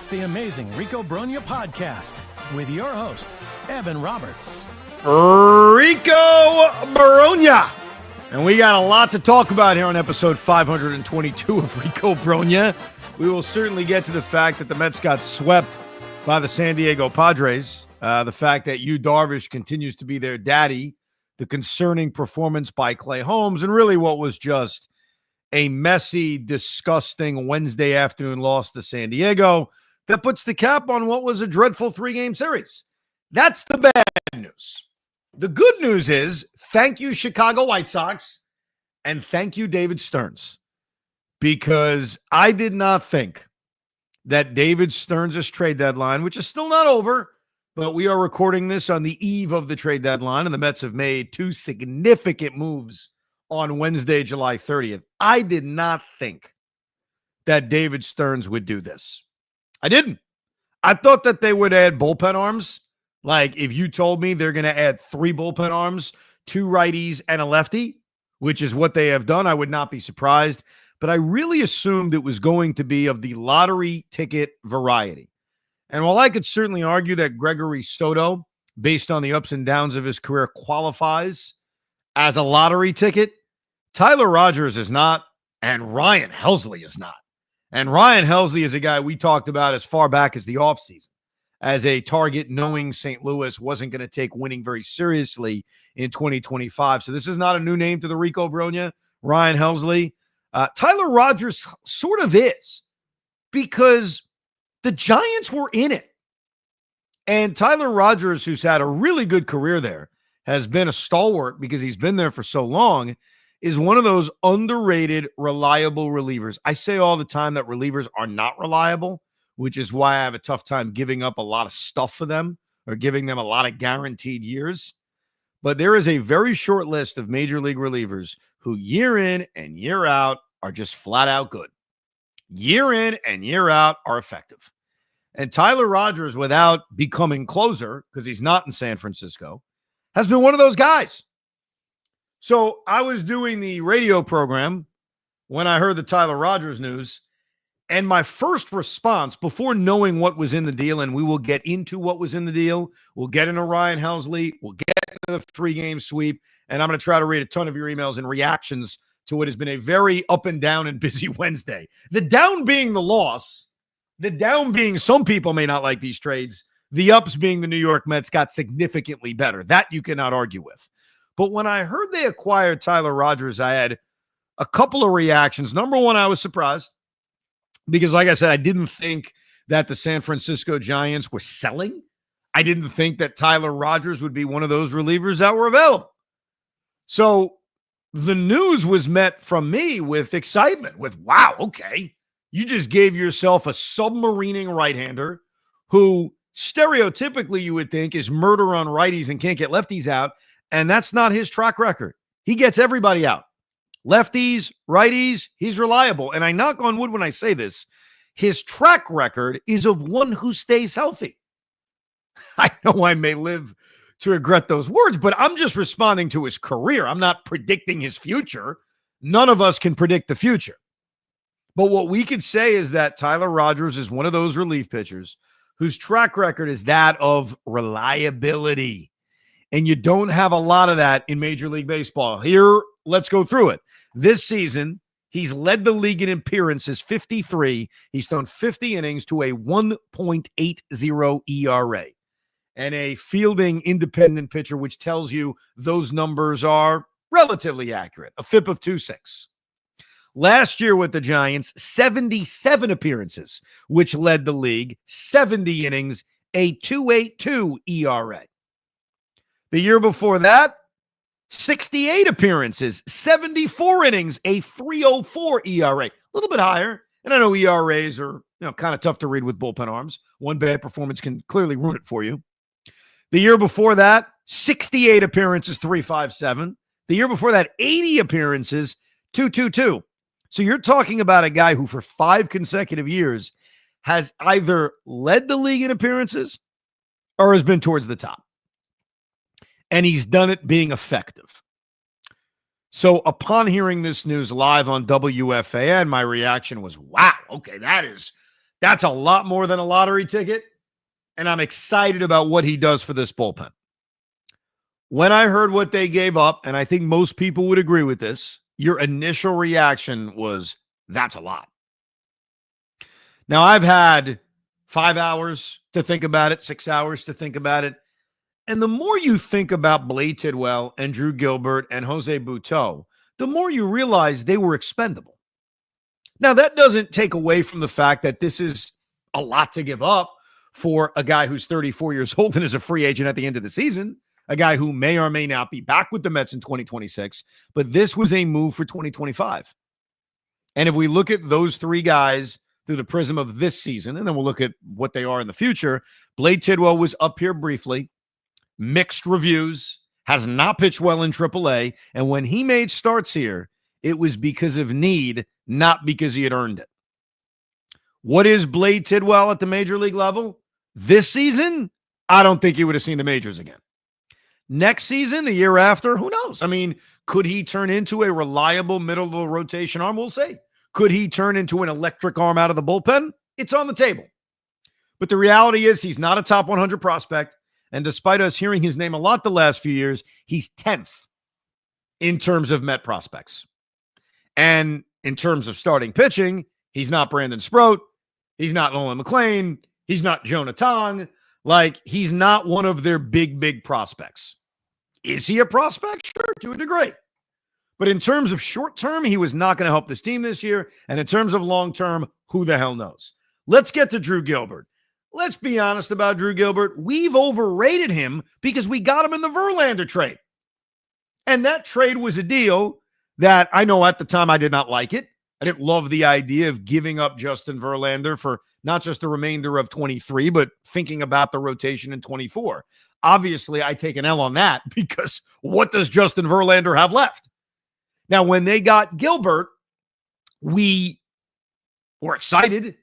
It's the amazing Rico Brogna podcast with your host, Evan Roberts. Rico Brogna. And we got a lot to talk about here on episode 522 of Rico Brogna. We will certainly get to the fact that the Mets got swept by the San Diego Padres, the fact that Yu Darvish continues to be their daddy, the concerning performance by Clay Holmes, and really what was just a messy, disgusting Wednesday afternoon loss to San Diego that puts the cap on what was a dreadful three-game series. That's the bad news. The good news is, thank you, Chicago White Sox, and thank you, David Stearns, because I did not think that David Stearns' trade deadline, which is still not over, but we are recording this on the eve of the trade deadline, and the Mets have made two significant moves on Wednesday, July 30th. I did not think that David Stearns would do this. I didn't. I thought that they would add bullpen arms. Like, if you told me they're going to add 3 bullpen arms, 2 righties, and a lefty, which is what they have done, I would not be surprised. But I really assumed it was going to be of the lottery ticket variety. And while I could certainly argue that Gregory Soto, based on the ups and downs of his career, qualifies as a lottery ticket, Tyler Rogers is not, and Ryan Helsley is not. And Ryan Helsley is a guy we talked about as far back as the offseason as a target, knowing St. Louis wasn't going to take winning very seriously in 2025. So this is not a new name to the Rico Brogna, Ryan Helsley. Tyler Rogers sort of is, because the Giants were in it. And Tyler Rogers, who's had a really good career there, has been a stalwart because he's been there for so long, is one of those underrated, reliable relievers. I say all the time that relievers are not reliable, which is why I have a tough time giving up a lot of stuff for them or giving them a lot of guaranteed years. But there is a very short list of major league relievers who year in and year out are just flat out good. Year in and year out are effective. And Tyler Rogers, without becoming closer, because he's not in San Francisco, has been one of those guys. So I was doing the radio program when I heard the Tyler Rogers news, and my first response before knowing what was in the deal, and we will get into what was in the deal, we'll get into Ryan Helsley, we'll get into the 3-game sweep, and I'm going to try to read a ton of your emails and reactions to what has been a very up and down and busy Wednesday. The down being the loss, the down being some people may not like these trades, the ups being the New York Mets got significantly better. That you cannot argue with. But when I heard they acquired Tyler Rogers, I had a couple of reactions. Number one, I was surprised because, like I said, I didn't think that the San Francisco Giants were selling. I didn't think that Tyler Rogers would be one of those relievers that were available. So the news was met from me with excitement, with, wow, okay, you just gave yourself a submarining right-hander who stereotypically you would think is murder on righties and can't get lefties out. And that's not his track record. He gets everybody out. Lefties, righties, he's reliable. And I knock on wood when I say this. His track record is of one who stays healthy. I know I may live to regret those words, but I'm just responding to his career. I'm not predicting his future. None of us can predict the future. But what we could say is that Tyler Rogers is one of those relief pitchers whose track record is that of reliability. And you don't have a lot of that in Major League Baseball. Here, let's go through it. This season, he's led the league in appearances, 53. He's thrown 50 innings to a 1.80 ERA. And a fielding independent pitcher, which tells you those numbers are relatively accurate. A FIP of 2.6. Last year with the Giants, 77 appearances, which led the league, 70 innings, a 2.82 ERA. The year before that, 68 appearances, 74 innings, a 3.04 ERA. A little bit higher. And I know ERAs are, kind of tough to read with bullpen arms. One bad performance can clearly ruin it for you. The year before that, 68 appearances, 3.57. The year before that, 80 appearances, 2.22. So you're talking about a guy who for 5 consecutive years has either led the league in appearances or has been towards the top. And he's done it being effective. So upon hearing this news live on WFAN, my reaction was, wow, okay, that is That's a lot more than a lottery ticket, and I'm excited about what he does for this bullpen. When I heard what they gave up, and I think most people would agree with this, your initial reaction was, that's a lot. Now, I've had 5 hours to think about it, 6 hours to think about it. And the more you think about Blade Tidwell and Drew Gilbert and Jose Butto, the more you realize they were expendable. Now, that doesn't take away from the fact that this is a lot to give up for a guy who's 34 years old and is a free agent at the end of the season, a guy who may or may not be back with the Mets in 2026, but this was a move for 2025. And if we look at those three guys through the prism of this season, and then we'll look at what they are in the future, Blade Tidwell was up here briefly, mixed reviews, has not pitched well in AAA, and when he made starts here, it was because of need, not because he had earned it. What is Blade Tidwell at the major league level? This season, I don't think he would have seen the majors again. Next season, the year after, who knows? I mean, could he turn into a reliable middle-of-the-rotation arm? We'll see. Could he turn into an electric arm out of the bullpen? It's on the table. But the reality is he's not a top 100 prospect, and despite us hearing his name a lot the last few years, he's 10th in terms of Met prospects. And in terms of starting pitching, he's not Brandon Sproat. He's not Nolan McLean. He's not Jonah Tong. Like, he's not one of their big prospects. Is he a prospect? Sure, to a degree. But in terms of short term, he was not going to help this team this year. And in terms of long term, who the hell knows? Let's get to Drew Gilbert. Let's be honest about Drew Gilbert. We've overrated him because we got him in the Verlander trade. And that trade was a deal that I know at the time I did not like it. I didn't love the idea of giving up Justin Verlander for not just the remainder of 23, but thinking about the rotation in 24. Obviously, I take an L on that because what does Justin Verlander have left? Now, when they got Gilbert, we were excited.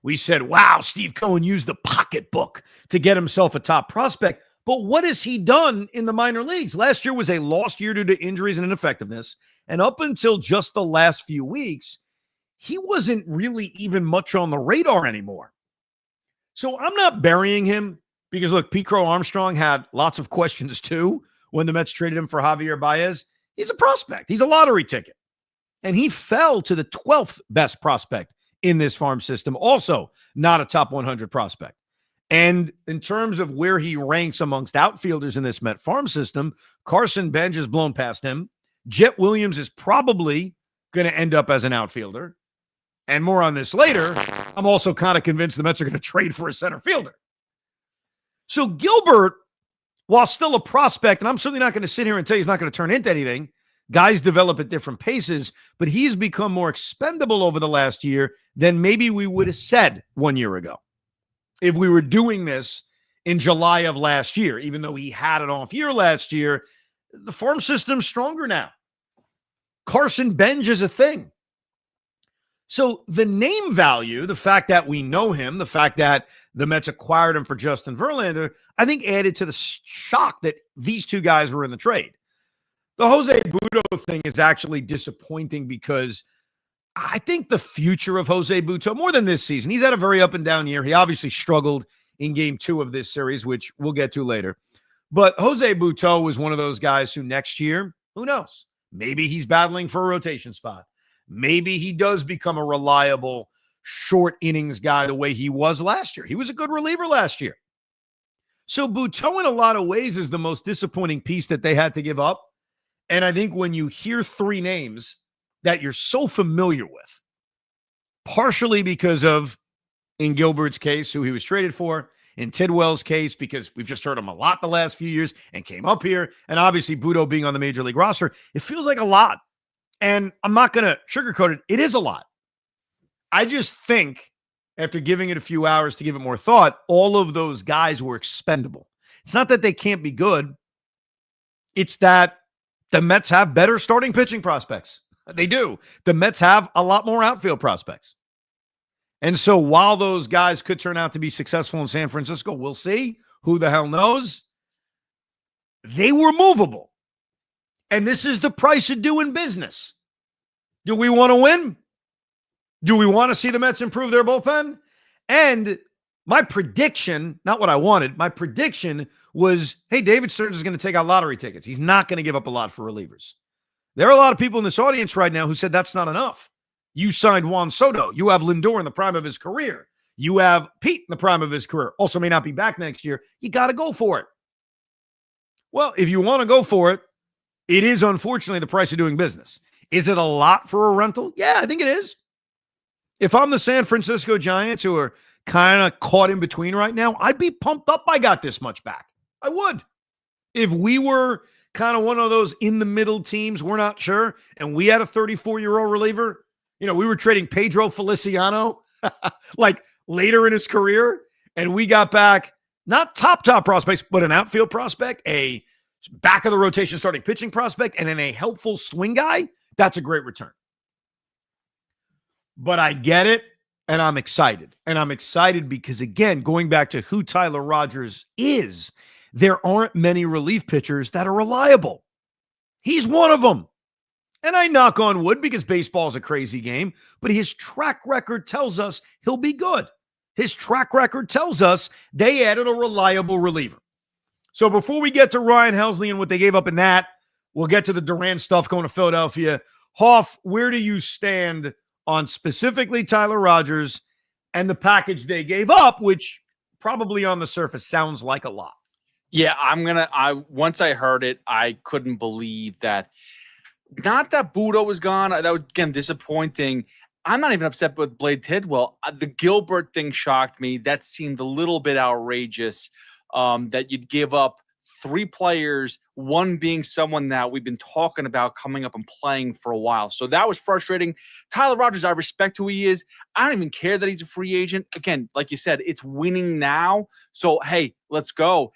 We said, wow, Steve Cohen used the pocketbook to get himself a top prospect. But what has he done in the minor leagues? Last year was a lost year due to injuries and ineffectiveness. And up until just the last few weeks, he wasn't really even much on the radar anymore. So I'm not burying him because, look, Pete Crow Armstrong had lots of questions too when the Mets traded him for Javier Baez. He's a prospect. He's a lottery ticket. And he fell to the 12th best prospect in this farm system. Also not a top 100 prospect. And in terms of where he ranks amongst outfielders in this Met farm system, Carson Bench has blown past him. Jet Williams is probably going to end up as an outfielder. And more on this later. I'm also kind of convinced the Mets are going to trade for a center fielder. So Gilbert, while still a prospect, and I'm certainly not going to sit here and tell you he's not going to turn into anything. Guys develop at different paces, but he's become more expendable over the last year than maybe we would have said 1 year ago. If we were doing this in July of last year, even though he had an off year last year, the farm system's stronger now. Carson Bench is a thing. So the name value, the fact that we know him, the fact that the Mets acquired him for Justin Verlander, I think added to the shock that these two guys were in the trade. The Jose Butto thing is actually disappointing because I think the future of Jose Butto, more than this season, he's had a very up and down year. He obviously struggled in game 2 of this series, which we'll get to later. But Jose Butto was one of those guys who next year, who knows? Maybe he's battling for a rotation spot. Maybe he does become a reliable short innings guy the way he was last year. He was a good reliever last year. So Butto in a lot of ways is the most disappointing piece that they had to give up. And I think when you hear three names that you're so familiar with, partially because of, in Gilbert's case, who he was traded for, in Tidwell's case, because we've just heard him a lot the last few years and came up here, and obviously Butto being on the major league roster, it feels like a lot. And I'm not going to sugarcoat it. It is a lot. I just think, after giving it a few hours to give it more thought, all of those guys were expendable. It's not that they can't be good. It's that the Mets have better starting pitching prospects. They do. The Mets have a lot more outfield prospects. And so while those guys could turn out to be successful in San Francisco, we'll see. Who the hell knows? They were movable. And this is the price of doing business. Do we want to win? Do we want to see the Mets improve their bullpen? And my prediction, not what I wanted, my prediction was, hey, David Stearns is going to take out lottery tickets. He's not going to give up a lot for relievers. There are a lot of people in this audience right now who said that's not enough. You signed Juan Soto. You have Lindor in the prime of his career. You have Pete in the prime of his career. Also may not be back next year. You got to go for it. Well, if you want to go for it, it is unfortunately the price of doing business. Is it a lot for a rental? Yeah, I think it is. If I'm the San Francisco Giants, who are kind of caught in between right now, I'd be pumped up I got this much back. I would. If we were kind of one of those in-the-middle teams, we're not sure, and we had a 34-year-old reliever, we were trading Pedro Feliciano like later in his career, and we got back not top prospects, but an outfield prospect, a back-of-the-rotation starting pitching prospect, and then a helpful swing guy, that's a great return. But I get it, and I'm excited. And I'm excited because, again, going back to who Tyler Rogers is, there aren't many relief pitchers that are reliable. He's one of them. And I knock on wood because baseball is a crazy game, but his track record tells us he'll be good. His track record tells us they added a reliable reliever. So before we get to Ryan Helsley and what they gave up in that, we'll get to the Durant stuff going to Philadelphia. Hoff, where do you stand on specifically Tyler Rogers and the package they gave up, which probably on the surface sounds like a lot? Yeah, once I heard it, I couldn't believe that. Not that Budo was gone. That was, again, disappointing. I'm not even upset with Blade Tidwell. The Gilbert thing shocked me. That seemed a little bit outrageous, that you'd give up 3 players, one being someone that we've been talking about coming up and playing for a while. So that was frustrating. Tyler Rogers, I respect who he is. I don't even care that he's a free agent. Again, like you said, it's winning now. So, hey, let's go.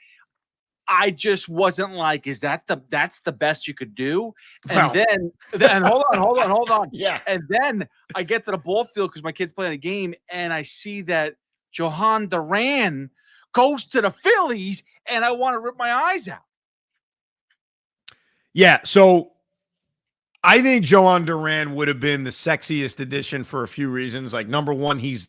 I just wasn't like, that's the best you could do? And then hold on. Yeah. And then I get to the ball field because my kid's playing a game, and I see that Johan Durant goes to the Phillies, and I want to rip my eyes out. Yeah, so I think Johan Durant would have been the sexiest addition for a few reasons. Like, number one, he's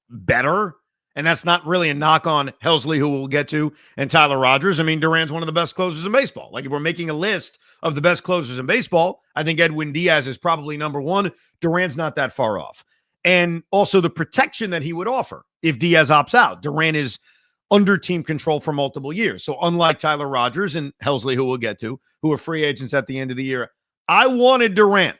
better. And that's not really a knock on Helsley, who we'll get to, and Tyler Rogers. I mean, Durant's one of the best closers in baseball. Like, if we're making a list of the best closers in baseball, I think Edwin Diaz is probably number one. Durant's not that far off. And also the protection that he would offer if Diaz opts out. Durant is under team control for multiple years. So unlike Tyler Rogers and Helsley, who we'll get to, who are free agents at the end of the year, I wanted Durant.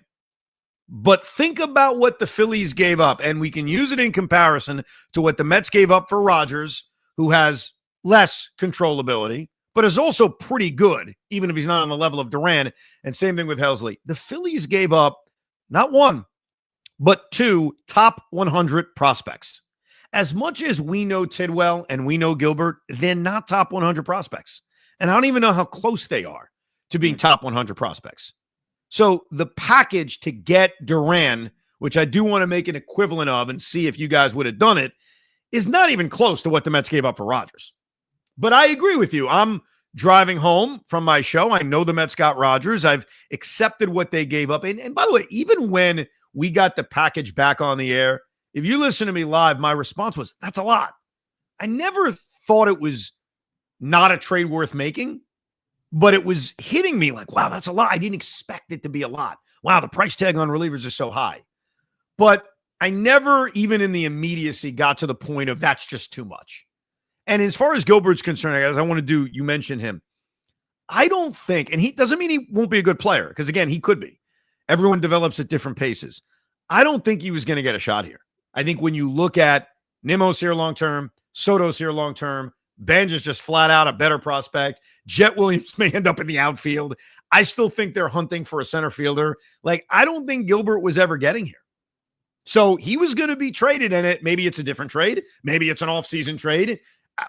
But think about what the Phillies gave up, and we can use it in comparison to what the Mets gave up for Rogers, who has less controllability, but is also pretty good, even if he's not on the level of Durant. And same thing with Helsley. The Phillies gave up not 1, but 2 top 100 prospects. As much as we know Tidwell and we know Gilbert, they're not top 100 prospects. And I don't even know how close they are to being top 100 prospects. So the package to get Durant, which I do want to make an equivalent of and see if you guys would have done it, is not even close to what the Mets gave up for Rogers. But I agree with you. I'm driving home from my show. I know the Mets got Rogers. I've accepted what they gave up. And by the way, even when we got the package back on the air, if you listen to me live, my response was, that's a lot. I never thought it was not a trade worth making. But it was hitting me like, wow, that's a lot. I didn't expect it to be a lot. Wow, the price tag on relievers is so high. But I never, even in the immediacy, got to the point of that's just too much. And as far as Gilbert's concerned, as I want to do, you mentioned him. I don't think, and he doesn't mean he won't be a good player, because again, he could be. Everyone develops at different paces. I don't think he was going to get a shot here. I think when you look at Nimmo's here long-term, Soto's here long-term, Benj is just flat out a better prospect. Jet Williams may end up in the outfield. I still think they're hunting for a center fielder. Like, I don't think Gilbert was ever getting here. So he was going to be traded in it. Maybe it's a different trade. Maybe it's an off-season trade.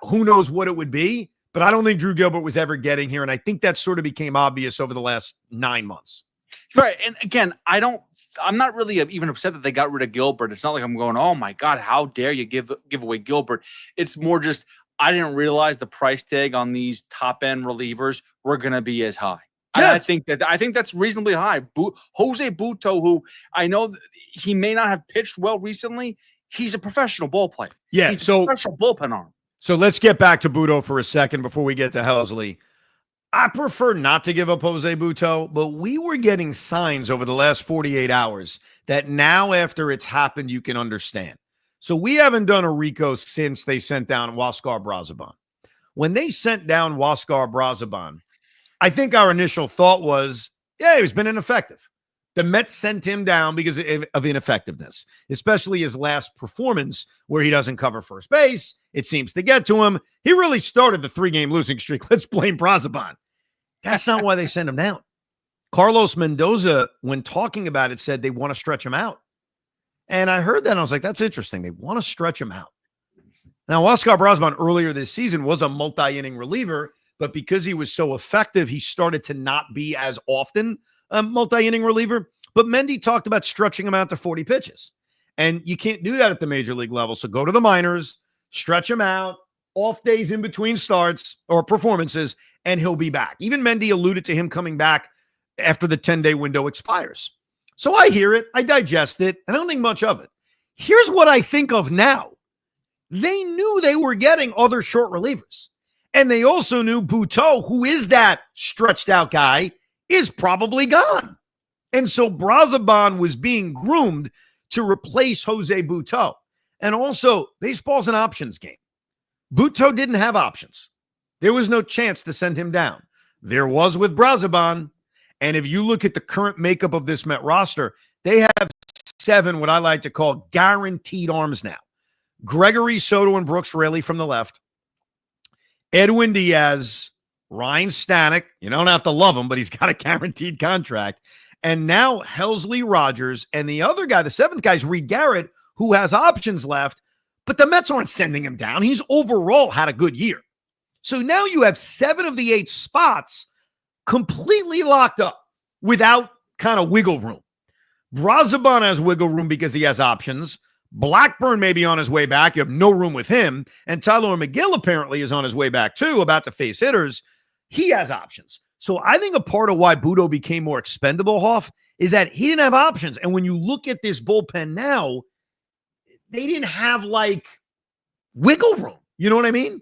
Who knows what it would be? But I don't think Drew Gilbert was ever getting here. And I think that sort of became obvious over the last 9 months. Right. And again, I'm not really even upset that they got rid of Gilbert. It's not like I'm going, oh my God, how dare you give away Gilbert? It's more just, I didn't realize the price tag on these top end relievers were going to be as high. Yes. I think that's reasonably high. Jose Butto, who I know he may not have pitched well recently, he's a professional ball player. Yeah, he's a professional bullpen arm. So let's get back to Budo for a second before we get to Helsley. I prefer not to give up Jose Butto, but we were getting signs over the last 48 hours that now after it's happened, you can understand. So we haven't done a Rico since they sent down Huascar Brazoban. When they sent down Huascar Brazoban, I think our initial thought was, yeah, he's been ineffective. The Mets sent him down because of ineffectiveness, especially his last performance where he doesn't cover first base. It seems to get to him. He really started the 3-game losing streak. Let's blame Brazoban. That's not why they sent him down. Carlos Mendoza, when talking about it, said they want to stretch him out. And I heard that and I was like, that's interesting. They want to stretch him out. Now, Huascar Brazoban earlier this season was a multi-inning reliever, but because he was so effective, he started to not be as often a multi-inning reliever. But Mendy talked about stretching him out to 40 pitches. And you can't do that at the major league level. So go to the minors, stretch him out, off days in between starts or performances, and he'll be back. Even Mendy alluded to him coming back after the 10-day window expires. So I hear it. I digest it. I don't think much of it. Here's what I think of now. They knew they were getting other short relievers. And they also knew Butto, who is that stretched out guy, is probably gone. And so Brazoban was being groomed to replace Jose Butto. And also, baseball's an options game. Butto didn't have options. There was no chance to send him down. There was with Brazoban. And if you look at the current makeup of this Met roster, they have 7, what I like to call guaranteed arms now. Gregory Soto and Brooks Raley from the left. Edwin Diaz, Ryan Stanek. You don't have to love him, but he's got a guaranteed contract. And now Helsley Rogers. And the other guy, the 7th guy, is Reed Garrett, who has options left. But the Mets aren't sending him down. He's overall had a good year. So now you have 7 of the 8 spots completely locked up without kind of wiggle room. Brazoban has wiggle room because he has options. Blackburn may be on his way back. You have no room with him. And Tyler McGill apparently is on his way back too, about to face hitters. He has options. So I think a part of why Butto became more expendable, Hoff, is that he didn't have options. And when you look at this bullpen now, they didn't have like wiggle room. You know what I mean?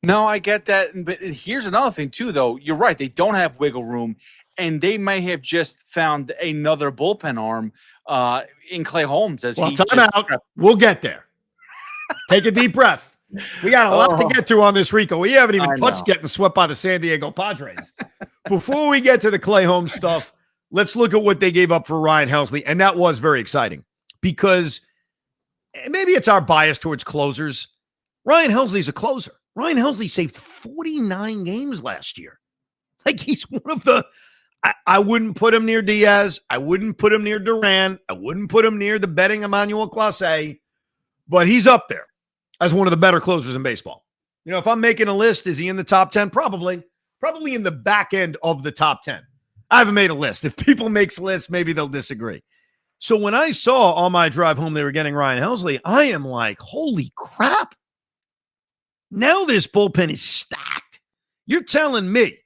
No, I get that. But here's another thing too, though. You're right. They don't have wiggle room. And they may have just found another bullpen arm in Clay Holmes. Time out. We'll get there. Take a deep breath. We got a lot to get to on this, Rico. We haven't even touched getting swept by the San Diego Padres. Before we get to the Clay Holmes stuff, let's look at what they gave up for Ryan Helsley. And that was very exciting because maybe it's our bias towards closers. Ryan Helsley's a closer. Ryan Helsley saved 49 games last year. Like he's one of the... I wouldn't put him near Diaz. I wouldn't put him near Durant. I wouldn't put him near the betting Emmanuel Clase. But he's up there as one of the better closers in baseball. You know, if I'm making a list, is he in the top 10? Probably. Probably in the back end of the top 10. I haven't made a list. If people make lists, maybe they'll disagree. So when I saw on my drive home they were getting Ryan Helsley, I am like, holy crap. Now this bullpen is stacked. You're telling me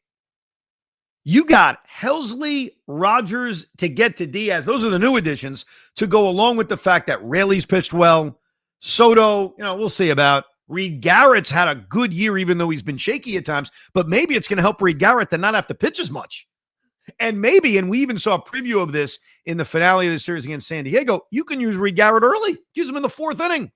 you got Helsley, Rogers to get to Diaz. Those are the new additions to go along with the fact that Raley's pitched well. Soto, we'll see about. Reed Garrett's had a good year, even though he's been shaky at times. But maybe it's going to help Reed Garrett to not have to pitch as much. And maybe, and we even saw a preview of this in the finale of the series against San Diego, you can use Reed Garrett early. Use him in the 4th inning.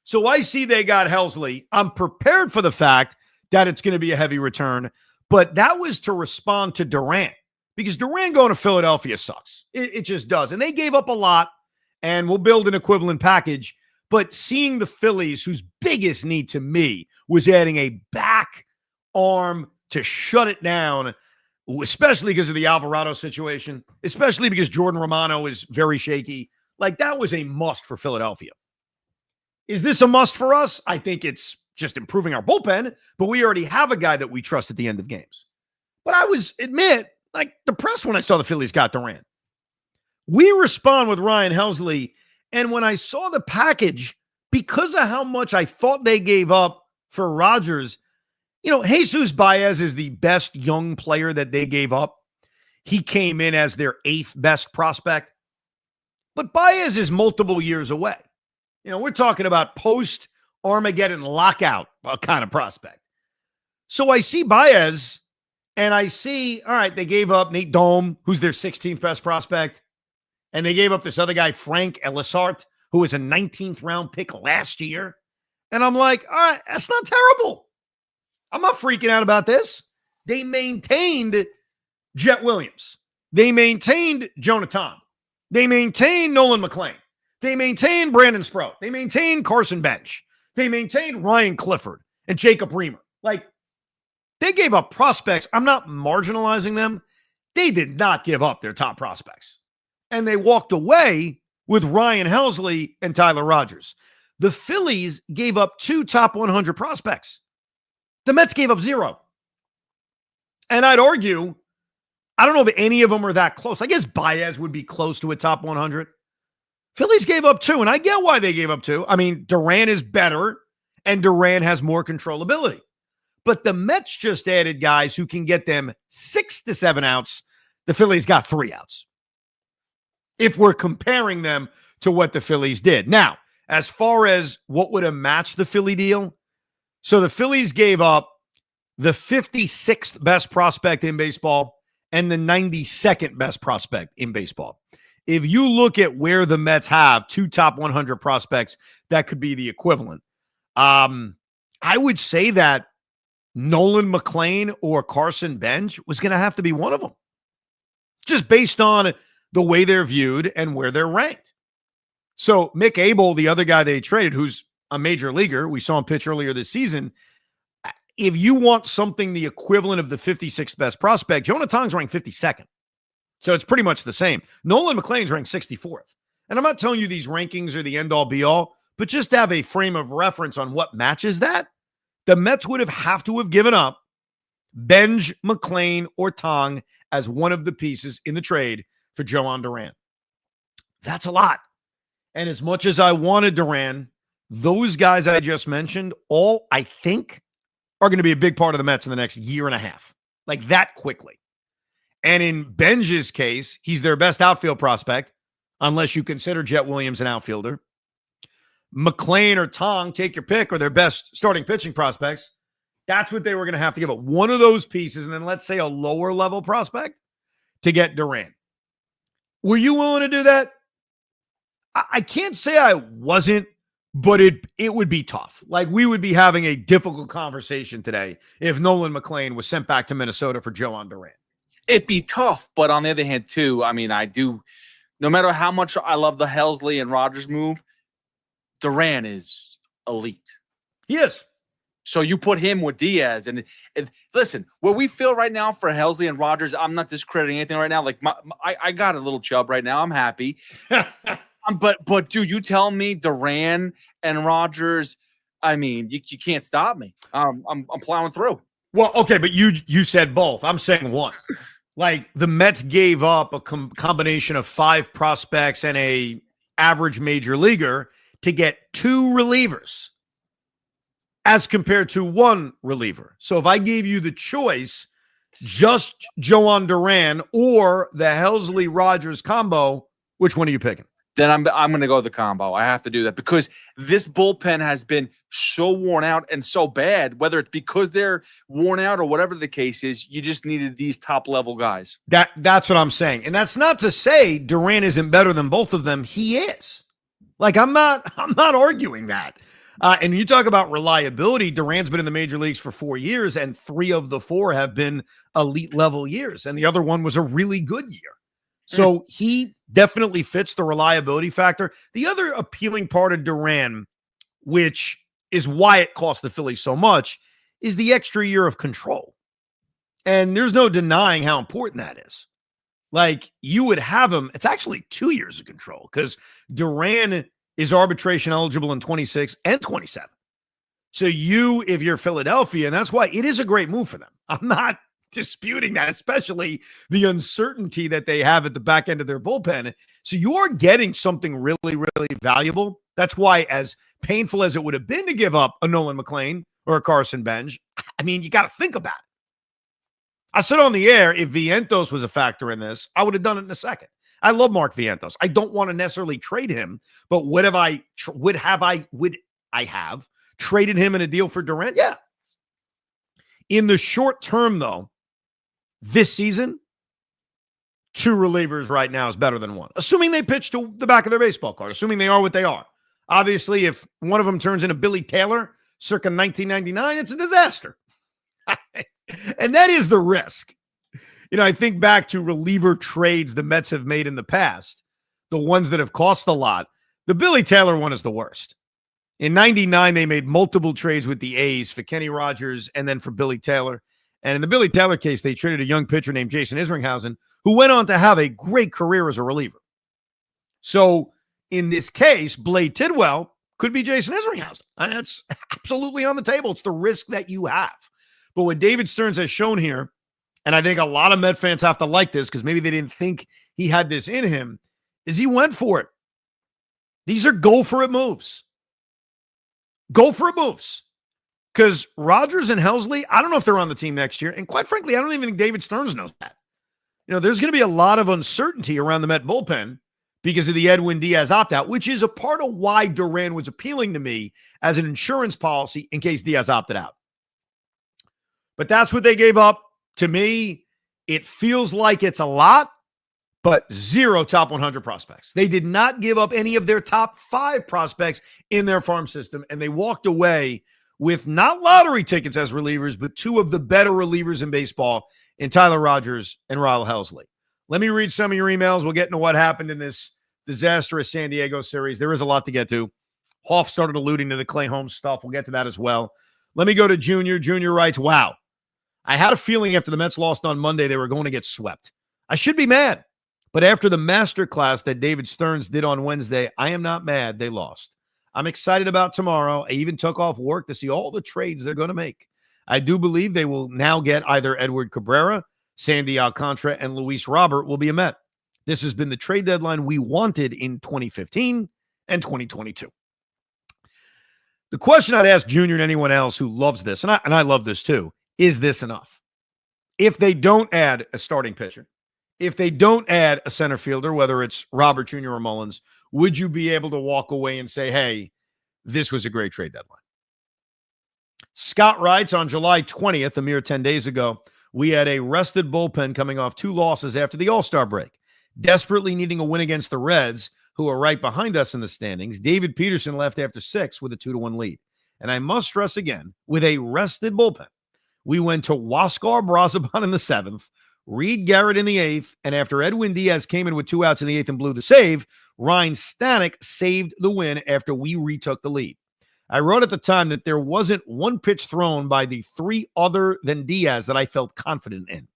So I see they got Helsley. I'm prepared for the fact that it's going to be a heavy return. But that was to respond to Durant because Durant going to Philadelphia sucks. It just does. And they gave up a lot and we'll build an equivalent package. But seeing the Phillies, whose biggest need to me was adding a back arm to shut it down, especially because of the Alvarado situation, especially because Jordan Romano is very shaky. Like that was a must for Philadelphia. Is this a must for us? I think it's just improving our bullpen, but we already have a guy that we trust at the end of games. But I was, depressed when I saw the Phillies got Durant. We respond with Ryan Helsley, and when I saw the package, because of how much I thought they gave up for Rogers, Jesus Baez is the best young player that they gave up. He came in as their 8th best prospect. But Baez is multiple years away. We're talking about post-Armageddon lockout kind of prospect. So I see Baez, and I see, all right, they gave up Nate Dome, who's their 16th best prospect, and they gave up this other guy, Frank Elisart, who was a 19th round pick last year. And I'm like, all right, that's not terrible. I'm not freaking out about this. They maintained Jet Williams. They maintained Jonathan. They maintained Nolan McLean. They maintained Brandon Sprout. They maintained Carson Bench. They maintained Ryan Clifford and Jacob Reamer. Like, they gave up prospects. I'm not marginalizing them. They did not give up their top prospects. And they walked away with Ryan Helsley and Tyler Rogers. The Phillies gave up 2 top 100 prospects. The Mets gave up 0. And I'd argue, I don't know if any of them are that close. I guess Baez would be close to a top 100. Phillies gave up 2, and I get why they gave up 2. I mean, Durant is better, and Durant has more controllability. But the Mets just added guys who can get them 6 to 7 outs. The Phillies got 3 outs, if we're comparing them to what the Phillies did. Now, as far as what would have matched the Philly deal, so the Phillies gave up the 56th best prospect in baseball and the 92nd best prospect in baseball. If you look at where the Mets have 2 top 100 prospects, that could be the equivalent. I would say that Nolan McLean or Carson Bench was going to have to be one of them, just based on the way they're viewed and where they're ranked. So Mick Abel, the other guy they traded, who's a major leaguer, we saw him pitch earlier this season. If you want something the equivalent of the 56th best prospect, Jonathan's ranked 52nd. So it's pretty much the same. Nolan McLean's ranked 64th. And I'm not telling you these rankings are the end-all be-all, but just to have a frame of reference on what matches that, the Mets would have to have given up Benj, McLean, or Tong as one of the pieces in the trade for Joan Durant. That's a lot. And as much as I wanted Durant, those guys I just mentioned, all I think are going to be a big part of the Mets in the next year and a half, like that quickly. And in Benj's case, he's their best outfield prospect, unless you consider Jet Williams an outfielder. McLean or Tong, take your pick, are their best starting pitching prospects. That's what they were going to have to give up. One of those pieces, and then let's say a lower level prospect to get Durant. Were you willing to do that? I can't say I wasn't, but it would be tough. Like, we would be having a difficult conversation today if Nolan McLean was sent back to Minnesota for Joan Durant. It'd be tough, but on the other hand, too, I mean, I do, no matter how much I love the Helsley and Rogers move, Durant is elite. He is. So you put him with Diaz, and listen, what we feel right now for Helsley and Rogers, I'm not discrediting anything right now. Like, I got a little chub right now. I'm happy. But dude, you tell me Durant and Rogers, I mean, you can't stop me. I'm plowing through. Well, okay, but you said both. I'm saying one. Like, the Mets gave up a combination of 5 prospects and a average major leaguer to get 2 relievers as compared to 1 reliever. So if I gave you the choice, just Joan Durant or the Helsley-Rogers combo, which one are you picking? Then I'm going to go the combo. I have to do that because this bullpen has been so worn out and so bad, whether it's because they're worn out or whatever the case is, you just needed these top-level guys. That's what I'm saying. And that's not to say Durant isn't better than both of them. He is. Like, I'm not arguing that. And you talk about reliability, Durant's been in the major leagues for 4 years, and 3 of the 4 have been elite-level years, and the other one was a really good year. So he definitely fits the reliability factor. The other appealing part of Durant, which is why it cost the Phillies so much, is the extra year of control. And there's no denying how important that is. Like, you would have him, it's actually 2 years of control because Durant is arbitration eligible in 26 and 27. So if you're Philadelphia, and that's why it is a great move for them. I'm not disputing that, especially the uncertainty that they have at the back end of their bullpen. So you are getting something really, really valuable. That's why, as painful as it would have been to give up a Nolan McLean or a Carson Bench, I mean, you got to think about it. I said on the air, if Vientos was a factor in this, I would have done it in a second. I love Mark Vientos. I don't want to necessarily trade him, but would I have traded him in a deal for Durant? Yeah. In the short term, though, this season, 2 relievers right now is better than 1. Assuming they pitch to the back of their baseball card, assuming they are what they are. Obviously, if one of them turns into Billy Taylor circa 1999, it's a disaster. And that is the risk. I think back to reliever trades the Mets have made in the past, the ones that have cost a lot. The Billy Taylor one is the worst. In 99, they made multiple trades with the A's for Kenny Rogers and then for Billy Taylor. And in the Billy Taylor case, they traded a young pitcher named Jason Isringhausen, who went on to have a great career as a reliever. So in this case, Blade Tidwell could be Jason Isringhausen. And that's absolutely on the table. It's the risk that you have. But what David Stearns has shown here, and I think a lot of Met fans have to like this because maybe they didn't think he had this in him, is he went for it. These are go-for-it moves. Go-for-it moves. Because Rogers and Helsley, I don't know if they're on the team next year. And quite frankly, I don't even think David Stearns knows that. There's going to be a lot of uncertainty around the Met bullpen because of the Edwin Diaz opt-out, which is a part of why Durant was appealing to me as an insurance policy in case Diaz opted out. But that's what they gave up. To me, it feels like it's a lot, but 0 top 100 prospects. They did not give up any of their top 5 prospects in their farm system, and they walked away with not lottery tickets as relievers, but 2 of the better relievers in baseball in Tyler Rogers and Ryle Helsley. Let me read some of your emails. We'll get into what happened in this disastrous San Diego series. There is a lot to get to. Hoff started alluding to the Clay Holmes stuff. We'll get to that as well. Let me go to Junior. Junior writes, wow. I had a feeling after the Mets lost on Monday, they were going to get swept. I should be mad. But after the masterclass that David Stearns did on Wednesday, I am not mad they lost. I'm excited about tomorrow. I even took off work to see all the trades they're going to make. I do believe they will now get either Edward Cabrera, Sandy Alcantara, and Luis Robert will be a Met. This has been the trade deadline we wanted in 2015 and 2022. The question I'd ask Junior and anyone else who loves this, and I love this too, is this enough? If they don't add a starting pitcher, if they don't add a center fielder, whether it's Robert Jr. or Mullins, would you be able to walk away and say, hey, this was a great trade deadline? Scott writes, on July 20th, a mere 10 days ago, we had a rested bullpen coming off 2 losses after the All-Star break. Desperately needing a win against the Reds, who are right behind us in the standings, David Peterson left after 6 with a 2-1 lead. And I must stress again, with a rested bullpen, we went to Huascar Brazoban in the 7th, Reed Garrett in the 8th, and after Edwin Diaz came in with 2 outs in the 8th and blew the save, Ryan Stanek saved the win after we retook the lead. I wrote at the time that there wasn't one pitch thrown by the 3 other than Diaz that I felt confident in.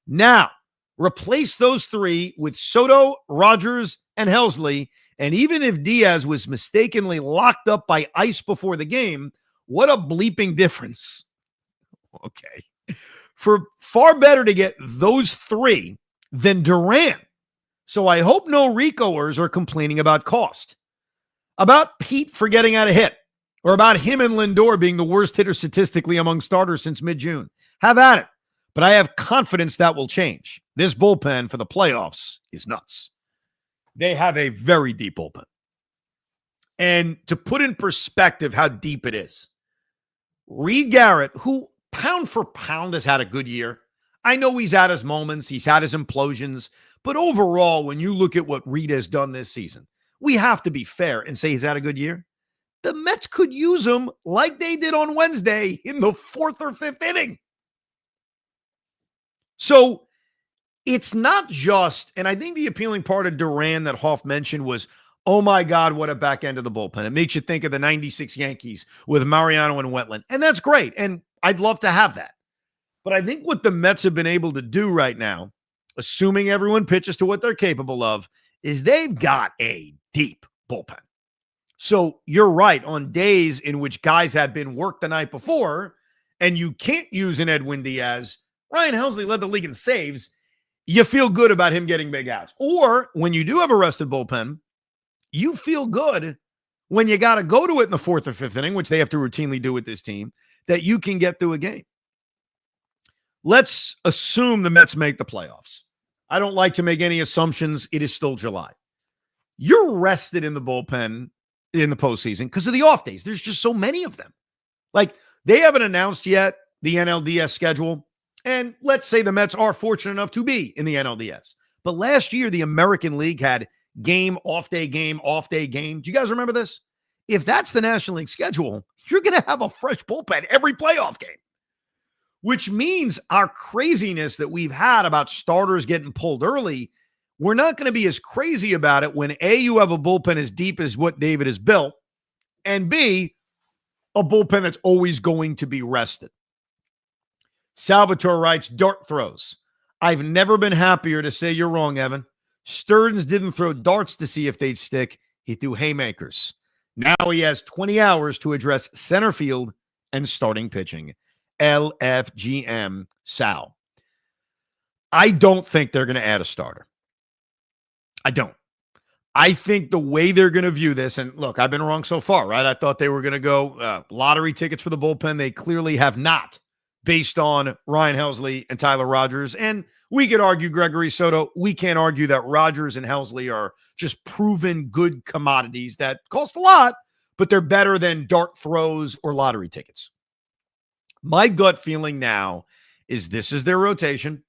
Now, replace those 3 with Soto, Rogers, and Helsley, and even if Diaz was mistakenly locked up by ice before the game, what a bleeping difference. Okay. For far better to get those 3 than Durant. So I hope no Ricoers are complaining about cost, about Pete forgetting how to hit, or about him and Lindor being the worst hitter statistically among starters since mid-June. Have at it. But I have confidence that will change. This bullpen for the playoffs is nuts. They have a very deep bullpen. And to put in perspective how deep it is, Reed Garrett, who pound for pound has had a good year. I know he's had his moments, he's had his implosions, but overall, when you look at what Reed has done this season, we have to be fair and say he's had a good year. The Mets could use him like they did on Wednesday in the 4th or 5th inning. So it's not just, and I think the appealing part of Durant that Hoff mentioned was, oh my God, what a back end of the bullpen. It makes you think of the 96 Yankees with Mariano and Wetland. And that's great. And I'd love to have that. But I think what the Mets have been able to do right now, assuming everyone pitches to what they're capable of, is they've got a deep bullpen. So you're right, on days in which guys had been worked the night before and you can't use an Edwin Diaz, Ryan Helsley led the league in saves, you feel good about him getting big outs. Or when you do have a rested bullpen, you feel good when you got to go to it in the 4th or 5th inning, which they have to routinely do with this team, that you can get through a game. Let's assume the Mets make the playoffs. I don't like to make any assumptions. It is still July. You're rested in the bullpen in the postseason because of the off days. There's just so many of them. Like, they haven't announced yet the NLDS schedule. And let's say the Mets are fortunate enough to be in the NLDS. But last year, the American League had game, off day, game, off day, game. Do you guys remember this? If that's the National League schedule, you're going to have a fresh bullpen every playoff game, which means our craziness that we've had about starters getting pulled early, we're not going to be as crazy about it when A, you have a bullpen as deep as what David has built, and B, a bullpen that's always going to be rested. Salvatore writes, dart throws. I've never been happier to say you're wrong, Evan. Stearns didn't throw darts to see if they'd stick. He threw haymakers. Now he has 20 hours to address center field and starting pitching. LFGM Sal. I don't think they're going to add a starter. I don't. I think the way they're going to view this, and look, I've been wrong so far, right? I thought they were going to go lottery tickets for the bullpen. They clearly have not, based on Ryan Helsley and Tyler Rogers. And we could argue Gregory Soto. We can't argue that Rogers and Helsley are just proven good commodities that cost a lot, but they're better than dart throws or lottery tickets. My gut feeling now is this is their rotation.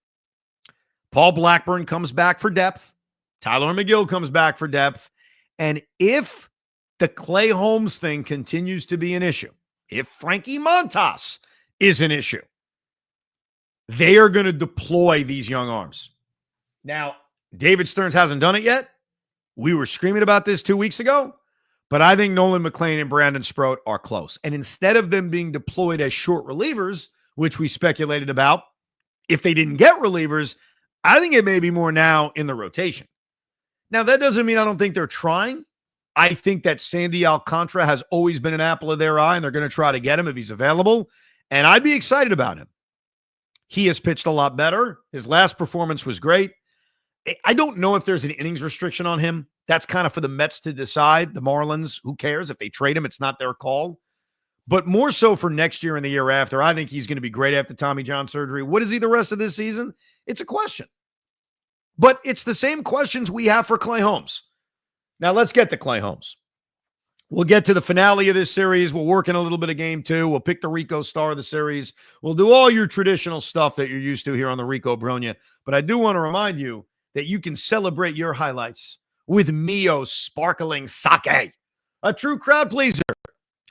Paul Blackburn comes back for depth. Tyler McGill comes back for depth. And if the Clay Holmes thing continues to be an issue, if Frankie Montas is an issue, they are going to deploy these young arms. Now, David Stearns hasn't done it yet. We were screaming about this 2 weeks ago, but I think Nolan McLean and Brandon Sproat are close. And instead of them being deployed as short relievers, which we speculated about, if they didn't get relievers, I think it may be more now in the rotation. Now, that doesn't mean I don't think they're trying. I think that Sandy Alcantara has always been an apple of their eye, and they're going to try to get him if he's available. And I'd be excited about him. He has pitched a lot better. His last performance was great. I don't know if there's an innings restriction on him. That's kind of for the Mets to decide. The Marlins, who cares? If they trade him, it's not their call. But more so for next year and the year after, I think he's going to be great after Tommy John surgery. What is he the rest of this season? It's a question. But it's the same questions we have for Clay Holmes. Now, let's get to Clay Holmes. We'll get to the finale of this series. We'll work in a little bit of game two. We'll pick the Rico star of the series. We'll do all your traditional stuff that you're used to here on the Rico Brogna. But I do want to remind you that you can celebrate your highlights with Mio Sparkling Sake, a true crowd pleaser.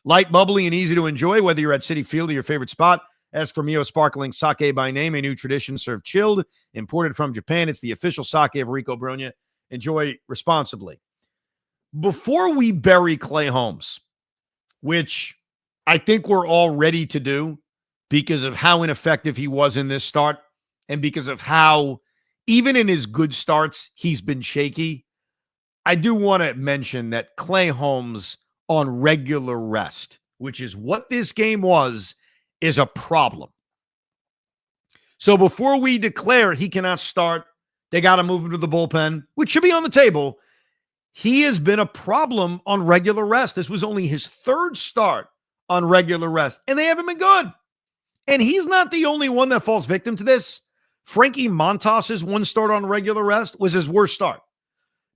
Light, bubbly, and easy to enjoy, whether you're at Citi Field or your favorite spot. As for Mio Sparkling Sake by name, a new tradition served chilled, imported from Japan. It's the official sake of Rico Brogna. Enjoy responsibly. Before we bury Clay Holmes, which I think we're all ready to do because of how ineffective he was in this start and because of how, even in his good starts, he's been shaky, I do want to mention that Clay Holmes on regular rest, which is what this game was, is a problem. So before we declare he cannot start, they got to move him to the bullpen, which should be on the table. He has been a problem on regular rest. This was only his third start on regular rest, and they haven't been good. And he's not the only one that falls victim to this. Frankie Montas's one start on regular rest was his worst start.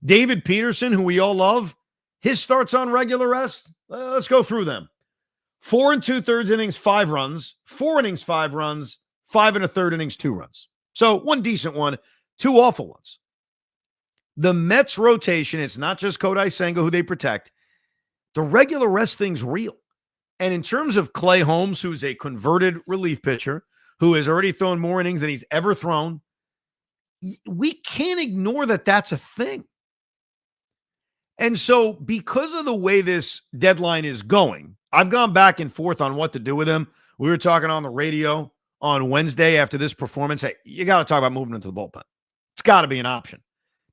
David Peterson, who we all love, his starts on regular rest, let's go through them. 4 2/3 innings, 5 runs. 4 innings, 5 runs. 5 1/3 innings, 2 runs. So one decent one, 2 awful ones. The Mets rotation, it's not just Kodai Senga who they protect. The regular rest thing's real. And in terms of Clay Holmes, who's a converted relief pitcher, who has already thrown more innings than he's ever thrown, we can't ignore that that's a thing. And so because of the way this deadline is going, I've gone back and forth on what to do with him. We were talking on the radio on Wednesday after this performance. Hey, you got to talk about moving into the bullpen. It's got to be an option.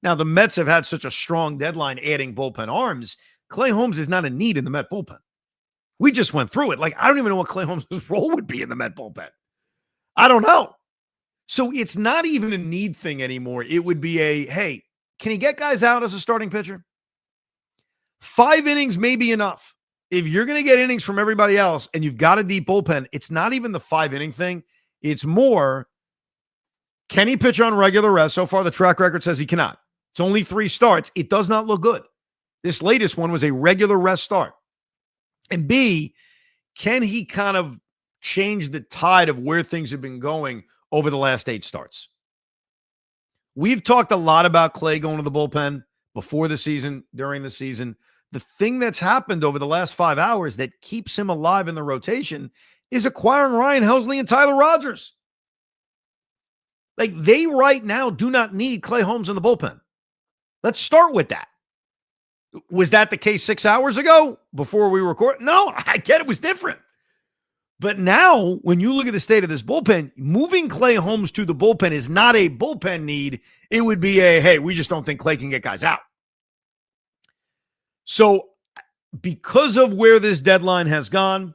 Now, the Mets have had such a strong deadline adding bullpen arms. Clay Holmes is not a need in the Met bullpen. We just went through it. Like, I don't even know what Clay Holmes' role would be in the Met bullpen. I don't know. So it's not even a need thing anymore. It would be a, hey, can he get guys out as a starting pitcher? 5 innings may be enough. If you're going to get innings from everybody else and you've got a deep bullpen, it's not even the 5-inning thing. It's more, Can he pitch on regular rest? So far, the track record says he cannot. It's only 3 starts. It does not look good. This latest one was a regular rest start. And B, can he kind of change the tide of where things have been going over the last 8 starts? We've talked a lot about Clay going to the bullpen before the season, during the season. The thing that's happened over the last 5 hours that keeps him alive in the rotation is acquiring Ryan Helsley and Tyler Rogers. Like, they right now do not need Clay Holmes in the bullpen. Let's start with that. Was that the case 6 hours ago before we record? No, I get it was different. But now, when you look at the state of this bullpen, moving Clay Holmes to the bullpen is not a bullpen need. It would be a, hey, we just don't think Clay can get guys out. So, because of where this deadline has gone,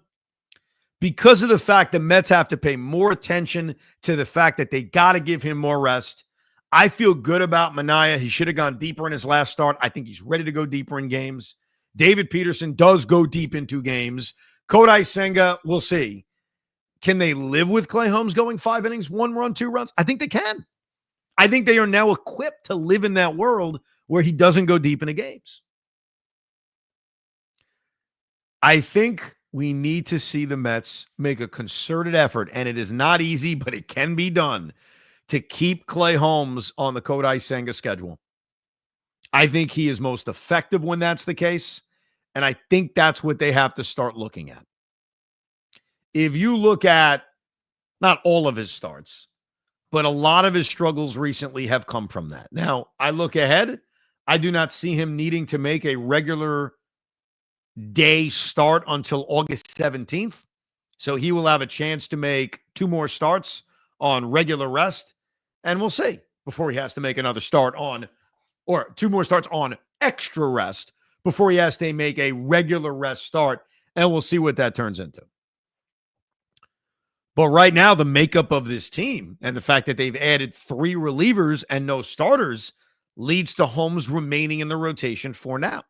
because of the fact the Mets have to pay more attention to the fact that they got to give him more rest, I feel good about Manaea. He should have gone deeper in his last start. I think he's ready to go deeper in games. David Peterson does go deep into games. Kodai Senga, we'll see. Can they live with Clay Holmes going 5 innings, 1 run, 2 runs? I think they can. I think they are now equipped to live in that world where he doesn't go deep into games. I think we need to see the Mets make a concerted effort, and it is not easy, but it can be done, to keep Clay Holmes on the Kodai Senga schedule. I think he is most effective when that's the case, and I think that's what they have to start looking at. If you look at not all of his starts, but a lot of his struggles recently have come from that. Now, I look ahead. I do not see him needing to make a regular day start until August 17th. So he will have a chance to make 2 more starts on regular rest. And we'll see before he has to make another start on, or 2 more starts on extra rest before he has to make a regular rest start. And we'll see what that turns into. But right now, the makeup of this team and the fact that they've added 3 relievers and no starters leads to Holmes remaining in the rotation for now.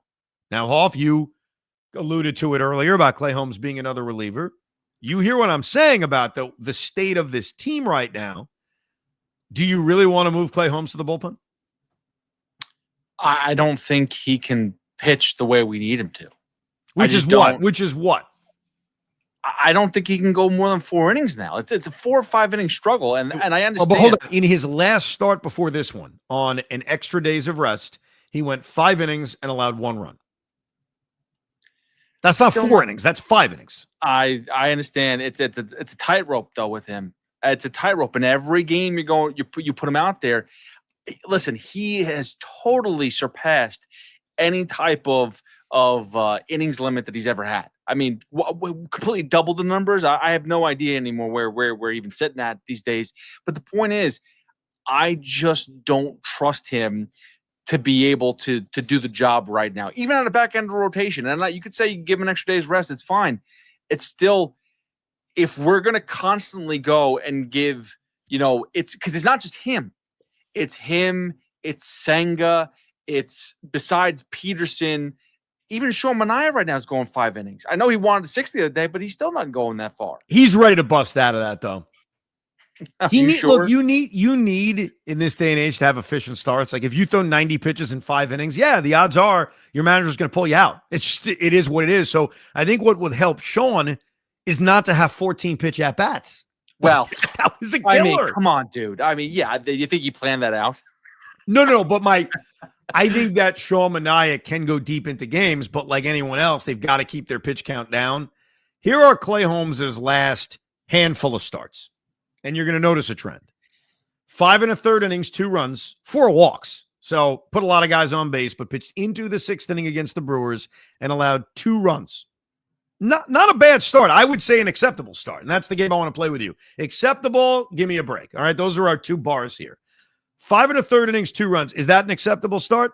Now, Hoff, you alluded to it earlier about Clay Holmes being another reliever. You hear what I'm saying about the state of this team right now. Do you really want to move Clay Holmes to the bullpen? I don't think he can pitch the way we need him to. Which is what? I don't think he can go more than 4 innings now. It's a 4 or 5 inning struggle, and I understand. But hold on. In his last start before this one, on an extra days of rest, he went 5 innings and allowed 1 run. That's not 4 innings. That's 5 innings. I understand. It's a tightrope though with him. It's a tightrope. In every game you put him out there. Listen, he has totally surpassed any type of innings limit that he's ever had. I mean, completely doubled the numbers. I have no idea anymore where we're even sitting at these days. But the point is, I just don't trust him to be able to do the job right now, even on the back end of the rotation. And you could say you give him an extra day's rest. It's fine. It's still, if we're going to constantly go and give, it's because it's not just him. It's him. It's Senga. It's besides Peterson. Even Sean Manaea right now is going 5 innings. I know he wanted 6 the other day, but he's still not going that far. He's ready to bust out of that, though. Sure? Look, you need in this day and age to have efficient starts. Like if you throw 90 pitches in 5 innings, yeah, the odds are your manager's going to pull you out. It is what it is. So I think what would help Sean is not to have 14 pitch at bats. Well, that was a killer. I mean, come on, dude. I mean, yeah, you think he planned that out? No. But I think that Sean Manaea can go deep into games, but like anyone else, they've got to keep their pitch count down. Here are Clay Holmes' last handful of starts. And you're going to notice a trend. 5 1/3 innings, 2 runs, 4 walks. So put a lot of guys on base, but pitched into the 6th inning against the Brewers and allowed 2 runs. Not a bad start. I would say an acceptable start. And that's the game I want to play with you. Acceptable, give me a break. All right, those are our 2 bars here. 5 1/3 innings, 2 runs. Is that an acceptable start?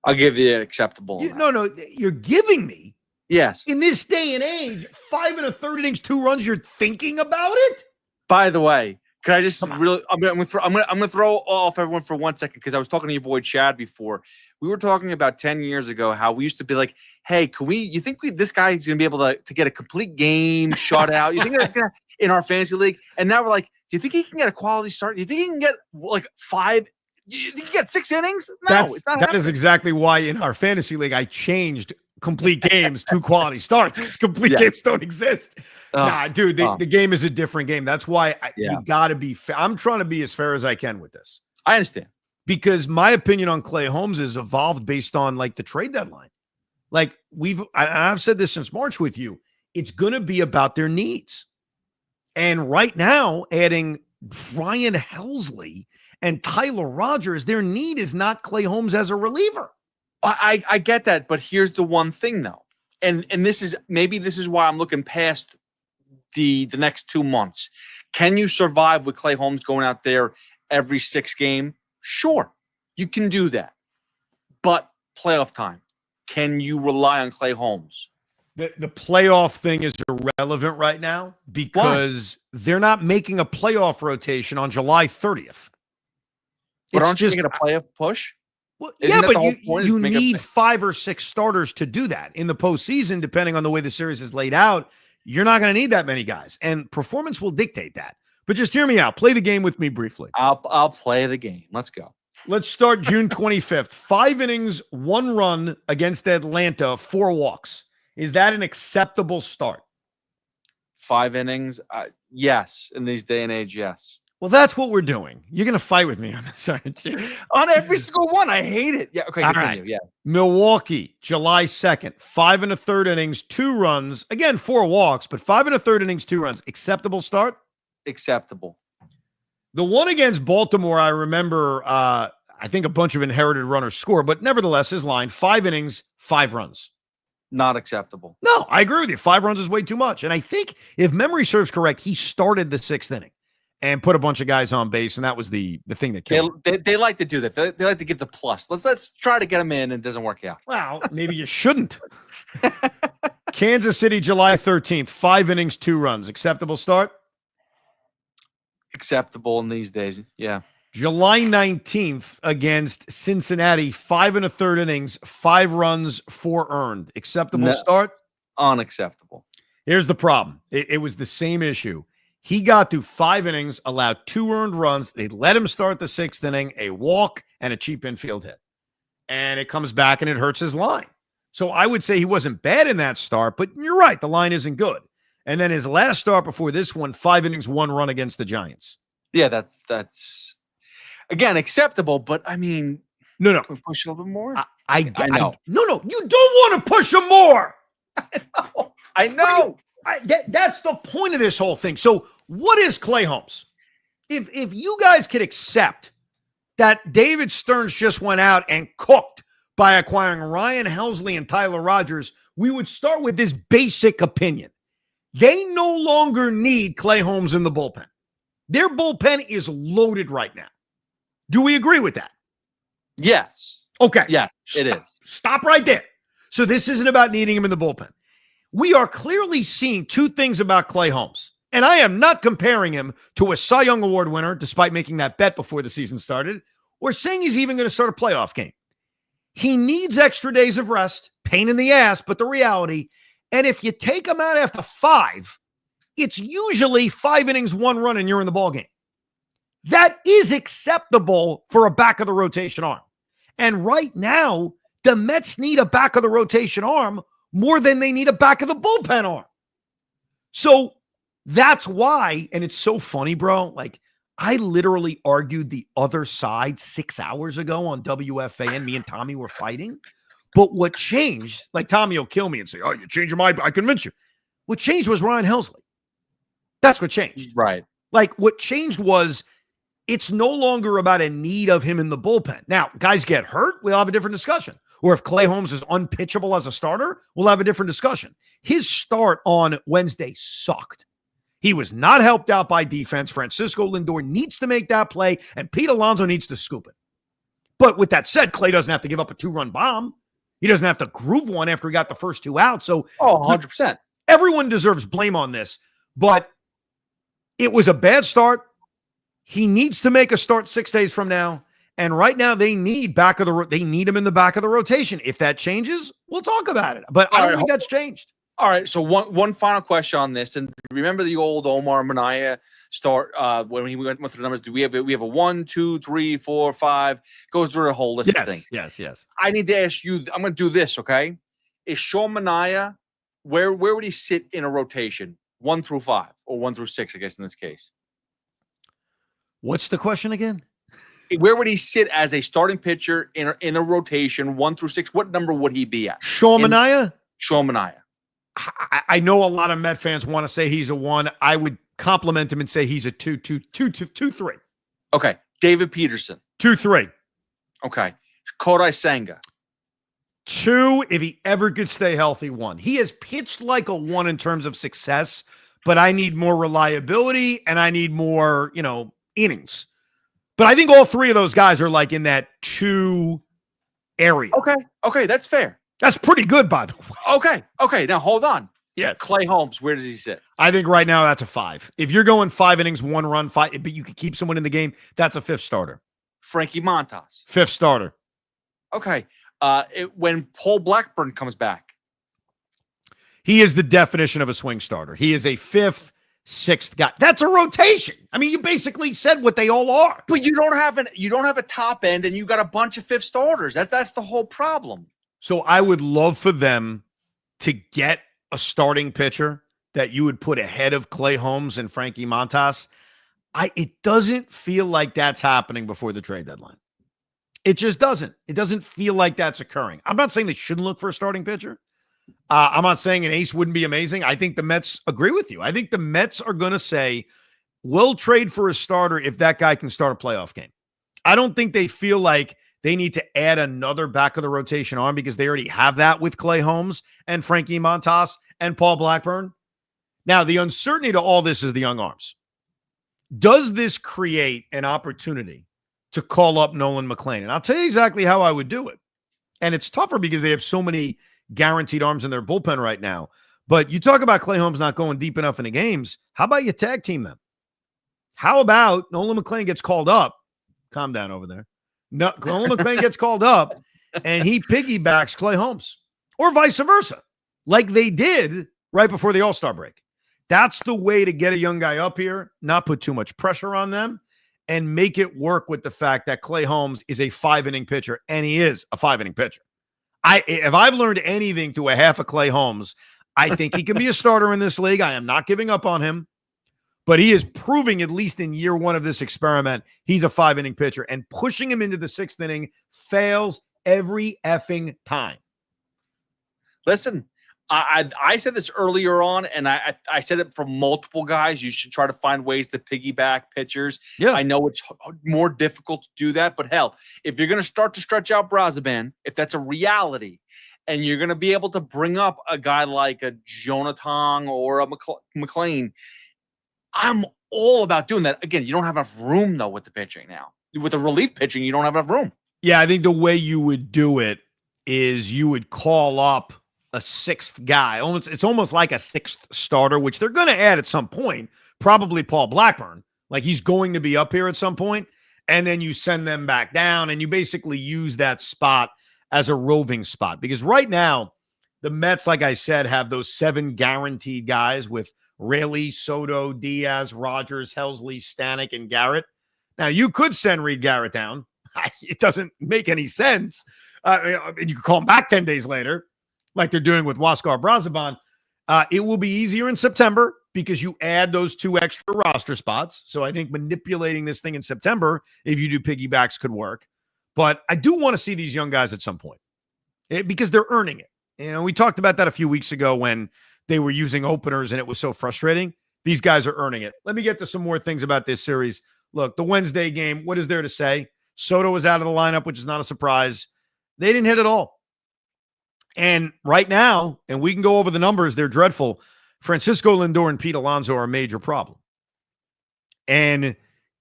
I'll give you an acceptable. No, you're giving me. Yes. In this day and age, 5 1/3 innings, 2 runs, you're thinking about it? By the way, can I just really I'm gonna throw off everyone for 1 second because I was talking to your boy Chad before. We were talking about 10 years ago how we used to be like, hey, you think this guy is gonna be able to get a complete game shutout? You think in our fantasy league. And now we're like, do you think he can get a quality start? Do you think he can get like 5? Do you think he can get 6 innings? No, it's not that happening. is exactly why in our fantasy league I changed complete games to quality starts because complete games don't exist. Nah, dude, the game is a different game. That's why you got to be fair. I'm trying to be as fair as I can with this. I understand. Because my opinion on Clay Holmes has evolved based on like the trade deadline. Like I've said this since March with you. It's going to be about their needs. And right now, adding Brian Helsley and Tyler Rogers, their need is not Clay Holmes as a reliever. I get that, but here's the one thing though. And this is why I'm looking past the next 2 months. Can you survive with Clay Holmes going out there every 6 game? Sure, you can do that. But playoff time, can you rely on Clay Holmes? The playoff thing is irrelevant right now because they're not making a playoff rotation on July 30th. But aren't you making a playoff push? Well, yeah, but you need 5 or 6 starters to do that. In the postseason, depending on the way the series is laid out, you're not going to need that many guys. And performance will dictate that. But just hear me out. Play the game with me briefly. I'll play the game. Let's go. Let's start June 25th. 5 innings, 1 run against Atlanta, 4 walks. Is that an acceptable start? 5 innings? Yes. In this day and age, yes. Well, that's what we're doing. You're going to fight with me on this, aren't you? On every single one. I hate it. Yeah. Okay. Continue. Right. Yeah. Milwaukee, July 2nd, 5 1/3 innings, 2 runs. Again, 4 walks, but 5 1/3 innings, 2 runs. Acceptable start? Acceptable. The one against Baltimore, I remember, I think a bunch of inherited runners score, but nevertheless, his line, 5 innings, 5 runs. Not acceptable. No, I agree with you. 5 runs is way too much. And I think, if memory serves correct, he started the 6th inning and put a bunch of guys on base, and that was the thing that killed him. They like to do that. They like to give the plus. Let's try to get them in, and it doesn't work out. Well, maybe you shouldn't. Kansas City, July 13th, 5 innings, 2 runs. Acceptable start? Acceptable in these days, yeah. July 19th against Cincinnati, 5 1/3 innings, 5 runs, 4 earned. Acceptable start? Unacceptable. Here's the problem. It was the same issue. He got through 5 innings, allowed 2 earned runs. They let him start the 6th inning, a walk, and a cheap infield hit. And it comes back and it hurts his line. So I would say he wasn't bad in that start, but you're right. The line isn't good. And then his last start before this one, 5 innings, 1 run against the Giants. Yeah, that's again acceptable, but I mean, no. Can we push a little bit more? I know. No, you don't want to push him more. I know. That's the point of this whole thing. So what is Clay Holmes? If you guys could accept that David Stearns just went out and cooked by acquiring Ryan Helsley and Tyler Rogers, we would start with this basic opinion. They no longer need Clay Holmes in the bullpen. Their bullpen is loaded right now. Do we agree with that? Yes. Okay. Yeah, it is. Stop right there. So this isn't about needing him in the bullpen. We are clearly seeing 2 things about Clay Holmes. And I am not comparing him to a Cy Young Award winner, despite making that bet before the season started, or saying he's even going to start a playoff game. He needs extra days of rest, pain in the ass, but the reality. And if you take him out after 5, it's usually 5 innings, 1 run, and you're in the ballgame. That is acceptable for a back of the rotation arm. And right now, the Mets need a back of the rotation arm more than they need a back of the bullpen arm. So that's why, and it's so funny, bro. Like, I literally argued the other side 6 hours ago on WFAN. Me and Tommy were fighting. But what changed, like Tommy will kill me and say, oh, you changed your mind. I convinced you. What changed was Ryan Helsley. That's what changed. Right. Like, what changed was it's no longer about a need of him in the bullpen. Now, guys get hurt, we'll have a different discussion. Or if Clay Holmes is unpitchable as a starter, we'll have a different discussion. His start on Wednesday sucked. He was not helped out by defense. Francisco Lindor needs to make that play, and Pete Alonso needs to scoop it. But with that said, Clay doesn't have to give up a 2-run bomb. He doesn't have to groove one after he got the first 2 out. So, 100%. Everyone deserves blame on this, but it was a bad start. He needs to make a start 6 days from now. And right now they need him in the back of the rotation. If that changes, we'll talk about it. But I don't think that's changed. All right, so one final question on this, and remember the old Omar Minaya start when he went through the numbers. Do we have a 1, 2, 3, 4, 5? Goes through a whole list of things. Yes. I need to ask you. I'm going to do this. Okay, is Sean Minaya where would he sit in a rotation? 1 through 5 or 1 through 6? I guess in this case. What's the question again? Where would he sit as a starting pitcher in a rotation 1 through 6? What number would he be at? Sean Minaya. Sean Minaya. I know a lot of Met fans want to say he's a 1. I would compliment him and say he's a 2, 3. Okay. David Peterson. 2, 3. Okay. Kodai Senga. 2, if he ever could stay healthy. 1. He has pitched like a 1 in terms of success, but I need more reliability and I need more, innings. But I think all 3 of those guys are like in that 2 area. Okay. That's fair. That's pretty good, by the way. Okay. Now hold on. Yes. Clay Holmes, where does he sit? I think right now that's a 5. If you're going 5 innings, 1 run, 5, but you could keep someone in the game, that's a 5th starter. Frankie Montas. 5th starter. Okay. When Paul Blackburn comes back. He is the definition of a swing starter. He is a 5th, 6th guy. That's a rotation. I mean, you basically said what they all are. But you don't have a top end and you got a bunch of 5th starters. That's the whole problem. So I would love for them to get a starting pitcher that you would put ahead of Clay Holmes and Frankie Montas. It doesn't feel like that's happening before the trade deadline. It just doesn't. It doesn't feel like that's occurring. I'm not saying they shouldn't look for a starting pitcher. I'm not saying an ace wouldn't be amazing. I think the Mets agree with you. I think the Mets are going to say, we'll trade for a starter if that guy can start a playoff game. I don't think they feel like they need to add another back of the rotation arm because they already have that with Clay Holmes and Frankie Montas and Paul Blackburn. Now, the uncertainty to all this is the young arms. Does this create an opportunity to call up Nolan McLean? And I'll tell you exactly how I would do it. And it's tougher because they have so many guaranteed arms in their bullpen right now. But you talk about Clay Holmes not going deep enough into games. How about you tag team them? How about Nolan McLean gets called up? Calm down over there. No, Nolan McLean gets called up and he piggybacks Clay Holmes or vice versa, like they did right before the All-Star break. That's the way to get a young guy up here, not put too much pressure on them, and make it work with the fact that Clay Holmes is a 5-inning pitcher, and he is a 5-inning pitcher. If I've learned anything to a half of Clay Holmes, I think he can be a starter in this league. I am not giving up on him. But he is proving, at least in year 1 of this experiment, he's a 5-inning pitcher. And pushing him into the 6th inning fails every effing time. Listen, I said this earlier on, and I said it from multiple guys. You should try to find ways to piggyback pitchers. Yeah. I know it's more difficult to do that, but hell, if you're going to start to stretch out Brazaban, if that's a reality, and you're going to be able to bring up a guy like a Jonathan or a McLean, I'm all about doing that. Again, you don't have enough room, though, with the pitching now. With the relief pitching, you don't have enough room. Yeah, I think the way you would do it is you would call up a 6th guy. It's almost like a 6th starter, which they're going to add at some point, probably Paul Blackburn. Like he's going to be up here at some point, and then you send them back down, and you basically use that spot as a roving spot. Because right now, the Mets, like I said, have those 7 guaranteed guys with Raley, Soto, Diaz, Rogers, Helsley, Stanek, and Garrett. Now, you could send Reed Garrett down. It doesn't make any sense. You could call him back 10 days later, like they're doing with Huascar Brazaban. It will be easier in September because you add those 2 extra roster spots. So I think manipulating this thing in September, if you do piggybacks, could work. But I do want to see these young guys at some point because they're earning it. We talked about that a few weeks ago when they were using openers and it was so frustrating. These guys are earning it. Let me get to some more things about this series. Look, the Wednesday game, what is there to say? Soto was out of the lineup, which is not a surprise. They didn't hit at all. And right now, and we can go over the numbers, they're dreadful. Francisco Lindor and Pete Alonso are a major problem. And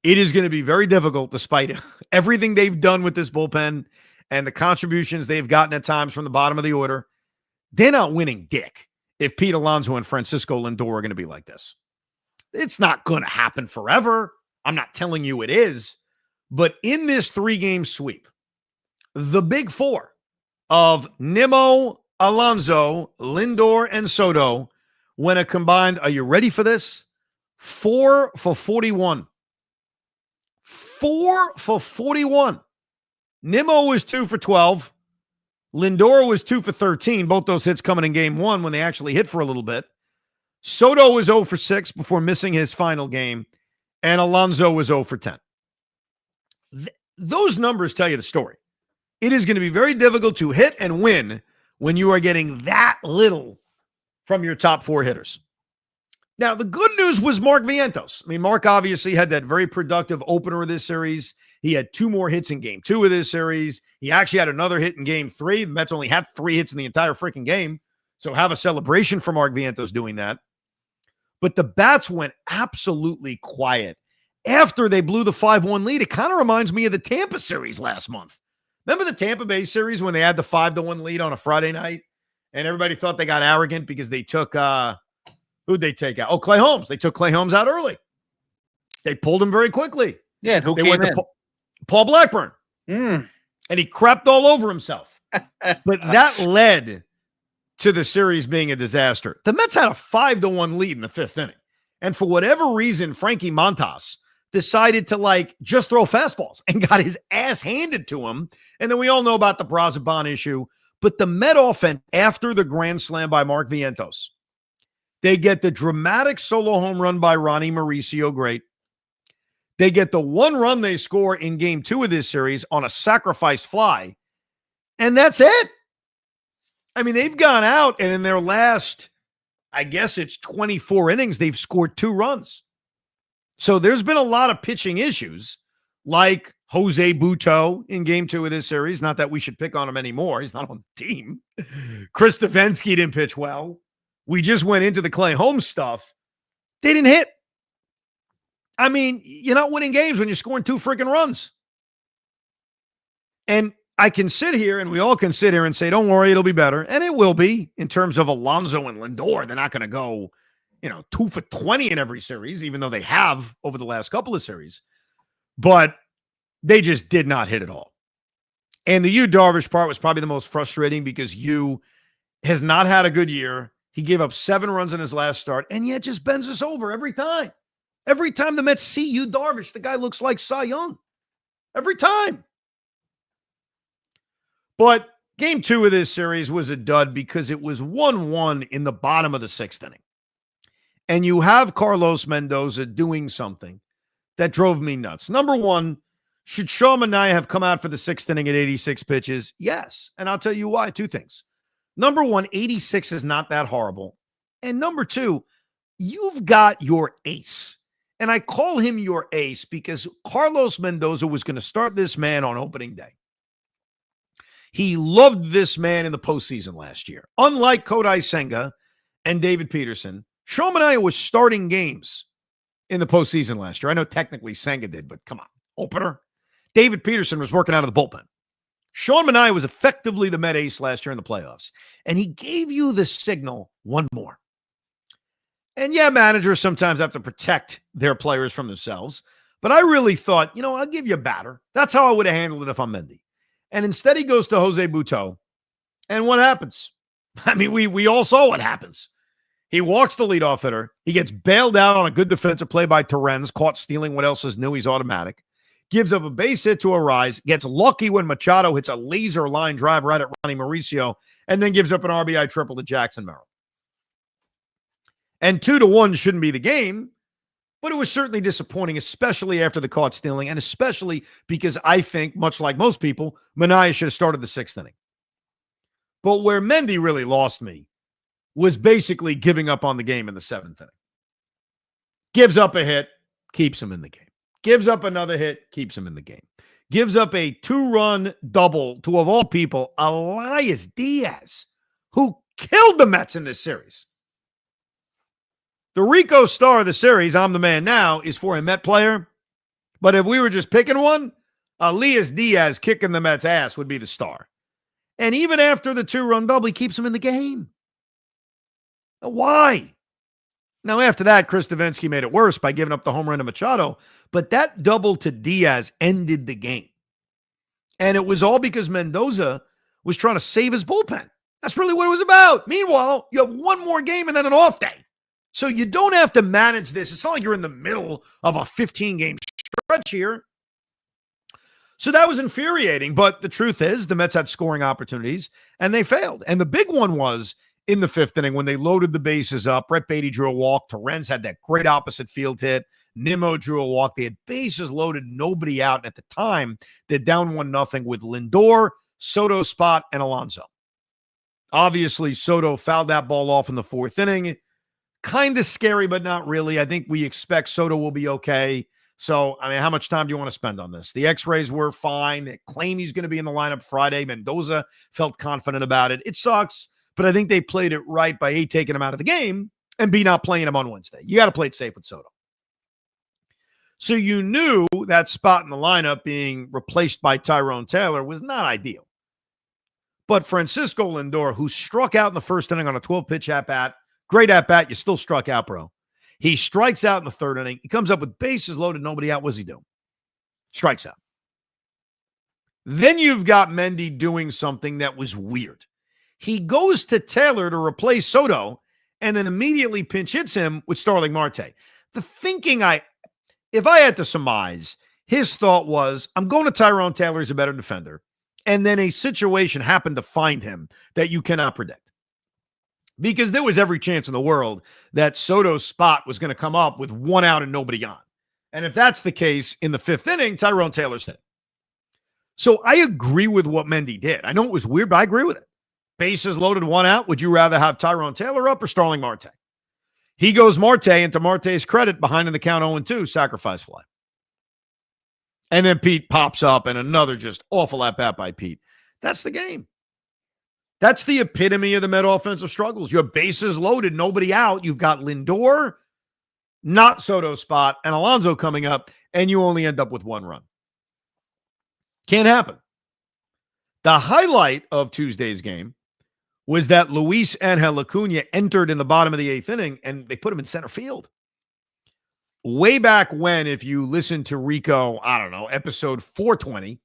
it is going to be very difficult, despite everything they've done with this bullpen and the contributions they've gotten at times from the bottom of the order. They're not winning dick if Pete Alonso and Francisco Lindor are going to be like this. It's not going to happen forever. I'm not telling you it is. But in this 3-game sweep, the big 4 of Nimmo, Alonso, Lindor, and Soto went a combined, are you ready for this? 4 for 41. 4 for 41. Nimmo was 2 for 12. Lindor was 2 for 13. Both those hits coming in game one when they actually hit for a little bit. Soto was 0 for 6 before missing his final game. And Alonso was 0 for 10. Those numbers tell you the story. It is going to be very difficult to hit and win when you are getting that little from your top 4 hitters. Now, the good news was Mark Vientos. I mean, Mark obviously had that very productive opener of this series. He had 2 more hits in game 2 of this series. He actually had another hit in game 3. The Mets only had 3 hits in the entire freaking game. So have a celebration for Mark Vientos doing that. But the bats went absolutely quiet after they blew the 5-1 lead. It kind of reminds me of the Tampa series last month. Remember the Tampa Bay series when they had the 5-1 lead on a Friday night and everybody thought they got arrogant because they took who'd they take out? Oh, Clay Holmes. They took Clay Holmes out early. They pulled him very quickly. Yeah, and who they came went in? to Paul Blackburn. Mm. And he crapped all over himself. But that led to the series being a disaster. The Mets had a 5-1 lead in the 5th inning. And for whatever reason, Frankie Montas decided to just throw fastballs and got his ass handed to him. And then we all know about the Braziban issue. But the Met offense, after the grand slam by Mark Vientos, they get the dramatic solo home run by Ronnie Mauricio, great. They get the 1 run they score in game 2 of this series on a sacrifice fly. And that's it. I mean, they've gone out and in their last, I guess it's 24 innings, they've scored 2 runs. So there's been a lot of pitching issues like Jose Butto in game 2 of this series. Not that we should pick on him anymore. He's not on the team. Chris Stefanski didn't pitch well. We just went into the Clay Holmes stuff. They didn't hit. I mean, you're not winning games when you're scoring 2 freaking runs. And I can sit here and we all can sit here and say, don't worry, it'll be better. And it will be in terms of Alonso and Lindor. They're not going to go, 2 for 20 in every series, even though they have over the last couple of series. But they just did not hit at all. And the Yu Darvish part was probably the most frustrating because Yu has not had a good year. He gave up 7 runs in his last start, and yet just bends us over every time. Every time the Mets see Yu Darvish, the guy looks like Cy Young. Every time. But game 2 of this series was a dud because it was 1-1 in the bottom of the 6th inning. And you have Carlos Mendoza doing something that drove me nuts. Number one, should Sean Manaea have come out for the 6th inning at 86 pitches? Yes. And I'll tell you why. 2 things. Number one, 86 is not that horrible. And number 2, you've got your ace. And I call him your ace because Carlos Mendoza was going to start this man on opening day. He loved this man in the postseason last year. Unlike Kodai Senga and David Peterson, Sean Manaea was starting games in the postseason last year. I know technically Senga did, but come on. Opener. David Peterson was working out of the bullpen. Sean Manaea was effectively the Met ace last year in the playoffs. And he gave you the signal, one more. And yeah, managers sometimes have to protect their players from themselves. But I really thought, I'll give you a batter. That's how I would have handled it if I'm Mendy. And instead he goes to Jose Butto. And what happens? I mean, we all saw what happens. He walks the leadoff hitter. He gets bailed out on a good defensive play by Stearns, caught stealing what else is new. He's automatic. Gives up a base hit to Arise. Gets lucky when Machado hits a laser line drive right at Ronnie Mauricio. And then gives up an RBI triple to Jackson Merrill. And 2-1 shouldn't be the game. But it was certainly disappointing, especially after the caught stealing, and especially because I think, much like most people, Manaea should have started the 6th inning. But where Mendy really lost me was basically giving up on the game in the 7th inning. Gives up a hit, keeps him in the game. Gives up another hit, keeps him in the game. Gives up a 2-run double to, of all people, Elias Diaz, who killed the Mets in this series. The Rico star of the series, I'm the man now, is for a Met player. But if we were just picking one, Elias Diaz kicking the Mets' ass would be the star. And even after the 2-run double, he keeps him in the game. Now, why? Now, after that, Chris Stefanski made it worse by giving up the home run to Machado. But that double to Diaz ended the game. And it was all because Mendoza was trying to save his bullpen. That's really what it was about. Meanwhile, you have one more game and then an off day. So you don't have to manage this. It's not like you're in the middle of a 15-game stretch here. So that was infuriating. But the truth is, the Mets had scoring opportunities, and they failed. And the big one was in the fifth inning when they loaded the bases up. Brett Beatty drew a walk. Torrens had that great opposite field hit. Nimmo drew a walk. They had bases loaded, nobody out. And at the time, they're down 1-0 with Lindor, Soto, Spot, and Alonso. Obviously, Soto fouled that ball off in the fourth inning. Kind of scary, but not really. I think we expect Soto will be okay. So, I mean, how much time do you want to spend on this? The x-rays were fine. They claim he's going to be in the lineup Friday. Mendoza felt confident about it. It sucks, but I think they played it right by A, taking him out of the game, and B, not playing him on Wednesday. You got to play it safe with Soto. So you knew that spot in the lineup being replaced by Tyrone Taylor was not ideal. But Francisco Lindor, who struck out in the first inning on a 12-pitch at-bat, great at-bat, you still struck out, bro. He strikes out in the third inning. He comes up with bases loaded, nobody out. What does he do? Strikes out. Then you've got Mendy doing something that was weird. He goes to Taylor to replace Soto and then immediately pinch hits him with Starling Marte. The thinking if I had to surmise, his thought was, I'm going to Tyrone Taylor, he's a better defender. And then a situation happened to find him that you cannot predict. Because there was every chance in the world that Soto's spot was going to come up with one out and nobody on. And if that's the case in the fifth inning, Tyrone Taylor's hit. So I agree with what Mendy did. I know it was weird, but I agree with it. Bases loaded, one out. Would you rather have Tyrone Taylor up or Starling Marte? He goes Marte, and to Marte's credit, behind in the count 0-2, sacrifice fly. And then Pete pops up and another just awful at-bat by Pete. That's the game. That's the epitome of the Met offensive struggles. You have bases loaded, nobody out. You've got Lindor, not Soto spot, and Alonso coming up, and you only end up with one run. Can't happen. The highlight of Tuesday's game was that Luis Angel Acuna entered in the bottom of the eighth inning, and they put him in center field. Way back when, if you listen to Rico, I don't know, episode 420, if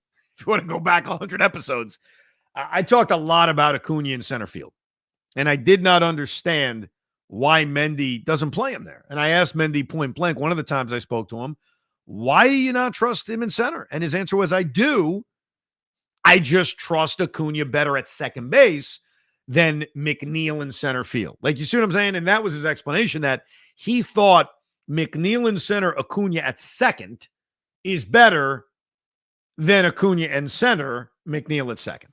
you want to go back 100 episodes, I talked a lot about Acuna in center field, and I did not understand why Mendy doesn't play him there. And I asked Mendy point blank one of the times I spoke to him, why do you not trust him in center? And his answer was, I do. I just trust Acuna better at second base than McNeil in center field. Like, you see what I'm saying? And that was his explanation, that he thought McNeil in center, Acuna at second is better than Acuna in center, McNeil at second.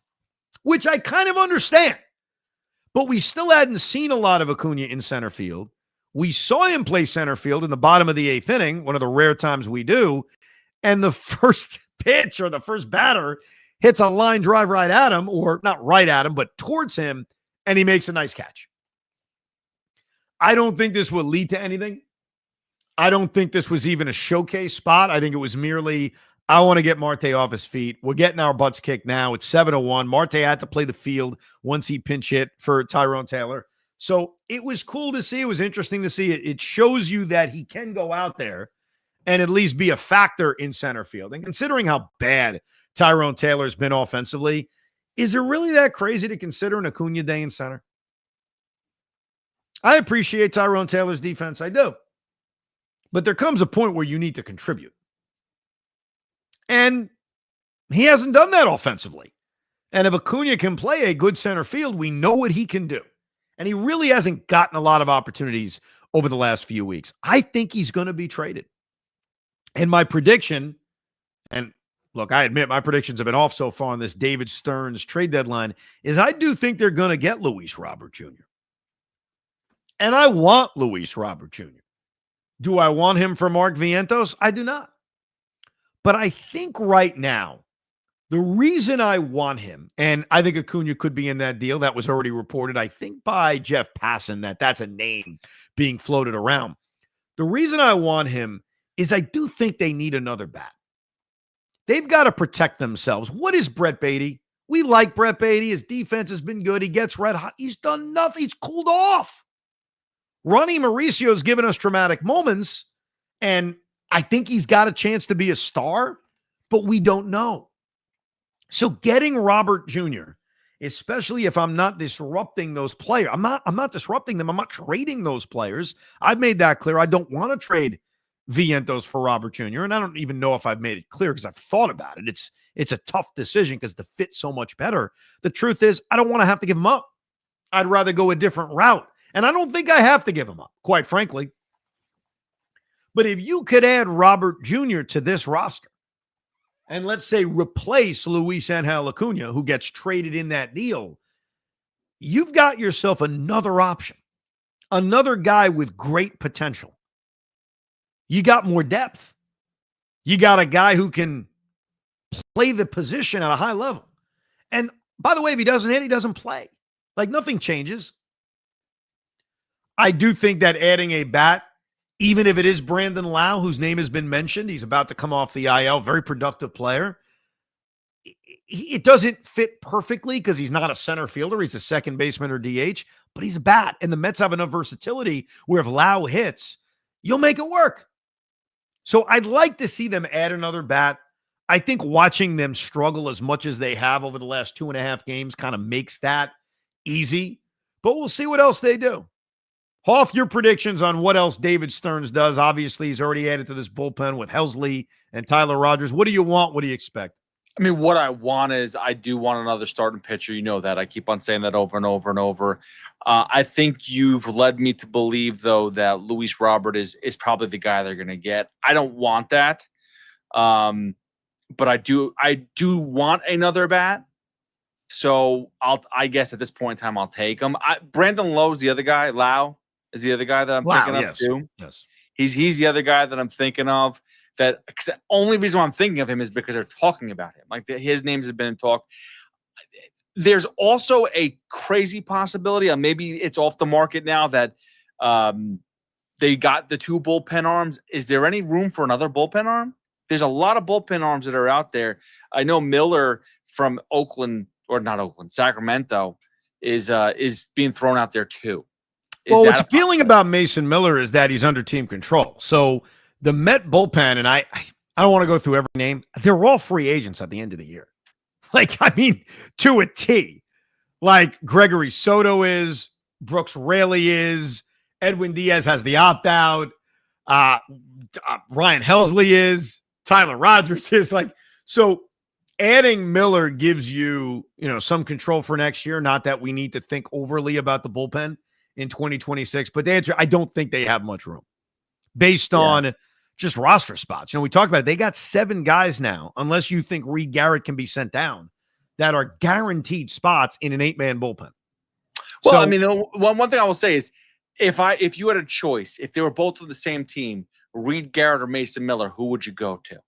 Which I kind of understand. But we still hadn't seen a lot of Acuna in center field. We saw him play center field in the bottom of the eighth inning, one of the rare times we do, and the first pitch or the first batter hits a line drive right at him, or not right at him, but towards him, and he makes a nice catch. I don't think this will lead to anything. I don't think this was even a showcase spot. I think it was merely, I want to get Marte off his feet. We're getting our butts kicked now. It's 7-1. Marte had to play the field once he pinch hit for Tyrone Taylor. So it was cool to see. It was interesting to see. It shows you that he can go out there and at least be a factor in center field. And considering how bad Tyrone Taylor's been offensively, is it really that crazy to consider an Acuna day in center? I appreciate Tyrone Taylor's defense. I do. But there comes a point where you need to contribute. And he hasn't done that offensively. And if Acuna can play a good center field, we know what he can do. And he really hasn't gotten a lot of opportunities over the last few weeks. I think he's going to be traded. And my prediction, and look, I admit my predictions have been off so far on this David Stearns trade deadline, is I do think they're going to get Luis Robert Jr. And I want Luis Robert Jr. Do I want him for Mark Vientos? I do not. But I think right now, the reason I want him, and I think Acuna could be in that deal, that was already reported, I think by Jeff Passan, that's a name being floated around. The reason I want him is I do think they need another bat. They've got to protect themselves. What is Brett Beatty? We like Brett Beatty. His defense has been good. He gets red hot. He's done nothing. He's cooled off. Ronnie Mauricio's given us dramatic moments, and I think he's got a chance to be a star, but we don't know. So getting Robert Jr. especially if I'm not disrupting those players. I'm not disrupting them. I'm not trading those players. I've made that clear. I don't want to trade Vientos for Robert Jr., and I don't even know if I've made it clear because I've thought about it. It's a tough decision because the fit's so much better. The truth is, I don't want to have to give him up. I'd rather go a different route, and I don't think I have to give him up, quite frankly. But if you could add Robert Jr. to this roster, and let's say replace Luis Angel Acuna, who gets traded in that deal, you've got yourself another option, another guy with great potential. You got more depth. You got a guy who can play the position at a high level. And by the way, if he doesn't hit, he doesn't play. Like, nothing changes. I do think that adding a bat, even if it is Brandon Lau, whose name has been mentioned, he's about to come off the IL, very productive player. It doesn't fit perfectly because he's not a center fielder. He's a second baseman or DH, but he's a bat. And the Mets have enough versatility where if Lau hits, you'll make it work. So I'd like to see them add another bat. I think watching them struggle as much as they have over the last 2.5 games kind of makes that easy. But we'll see what else they do. Hoff, your predictions on what else David Stearns does. Obviously, he's already added to this bullpen with Helsley and Tyler Rogers. What do you want? What do you expect? I mean, what I want is I do want another starting pitcher. You know that. I keep on saying that over and over and over. I think you've led me to believe, though, that Luis Robert is probably the guy they're going to get. I don't want that. But I do want another bat. So I guess at this point in time, I'll take him. Brandon Lowe is the other guy. Lau is the other guy that I'm thinking of too. Yes. He's the other guy that I'm thinking of. That the only reason why I'm thinking of him is because they're talking about him. Like his names have been in talk. There's also a crazy possibility, and maybe it's off the market now, that they got the 2 bullpen arms. Is there any room for another bullpen arm? There's a lot of bullpen arms that are out there. I know Miller from Sacramento is being thrown out there too. Well, what's appealing about Mason Miller is that he's under team control. So the Met bullpen, and I don't want to go through every name, they're all free agents at the end of the year. Like, I mean, to a T. Like Gregory Soto is, Brooks Raley is, Edwin Diaz has the opt-out, Ryan Helsley is, Tyler Rogers is. Like, so adding Miller gives you, some control for next year. Not that we need to think overly about the bullpen in 2026, but I don't think they have much room based on just roster spots. We talked about it. They got 7 guys now, unless you think Reed Garrett can be sent down, that are guaranteed spots in an 8-man bullpen. Well, I mean, one thing I will say is if you had a choice, if they were both on the same team, Reed Garrett or Mason Miller, who would you go to?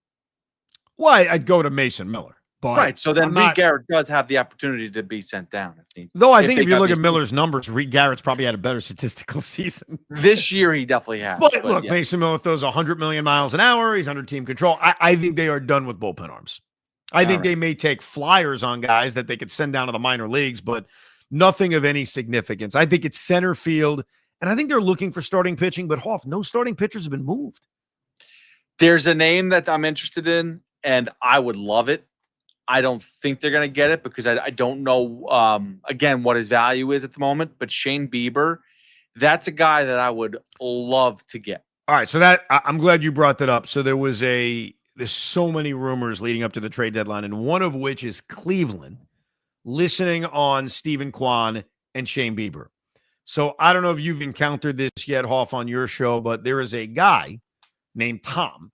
Well, I'd go to Mason Miller. But right. So then Reed Garrett does have the opportunity to be sent down. Though I think if you look at Miller's numbers, Reed Garrett's probably had a better statistical season. This year, he definitely has. But look, Mason Miller throws 100 million miles an hour. He's under team control. I think they are done with bullpen arms. I think they may take flyers on guys that they could send down to the minor leagues, but nothing of any significance. I think it's center field, and I think they're looking for starting pitching, but Hoff, no starting pitchers have been moved. There's a name that I'm interested in, and I would love it. I don't think they're going to get it because I don't know, again, what his value is at the moment. But Shane Bieber, that's a guy that I would love to get. All right, so I'm glad you brought that up. So there's so many rumors leading up to the trade deadline, and one of which is Cleveland listening on Stephen Kwan and Shane Bieber. So I don't know if you've encountered this yet, Hoff, on your show, but there is a guy named Tom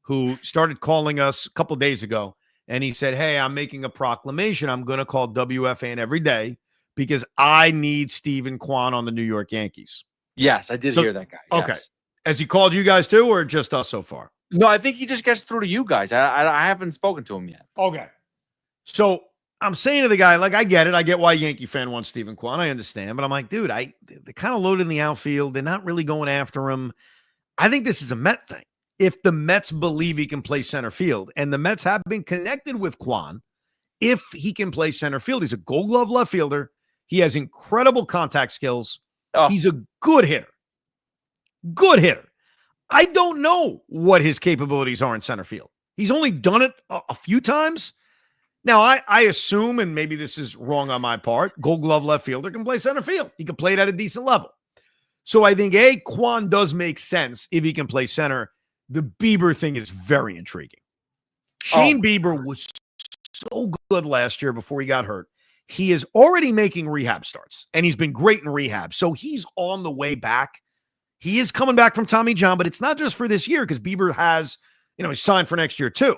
who started calling us a couple days ago. And he said, hey, I'm making a proclamation. I'm going to call WFAN every day because I need Stephen Kwan on the New York Yankees. Yes, I did hear that guy. Yes. Okay. Has he called you guys too, or just us so far? No, I think he just gets through to you guys. I haven't spoken to him yet. Okay. So I'm saying to the guy, like, I get it. I get why a Yankee fan wants Stephen Kwan. I understand. But I'm like, dude, they're kind of loaded in the outfield. They're not really going after him. I think this is a Met thing. If the Mets believe he can play center field, and the Mets have been connected with Kwan, if he can play center field, he's a Gold Glove left fielder. He has incredible contact skills. Oh. He's a good hitter. Good hitter. I don't know what his capabilities are in center field. He's only done it a few times. Now, I assume, and maybe this is wrong on my part, Gold Glove left fielder can play center field. He can play it at a decent level. So I think, Kwan does make sense if he can play center. The Bieber thing is very intriguing. Shane Bieber was so good last year before he got hurt. He is already making rehab starts, and he's been great in rehab. So he's on the way back. He is coming back from Tommy John, but it's not just for this year because Bieber has, he's signed for next year too.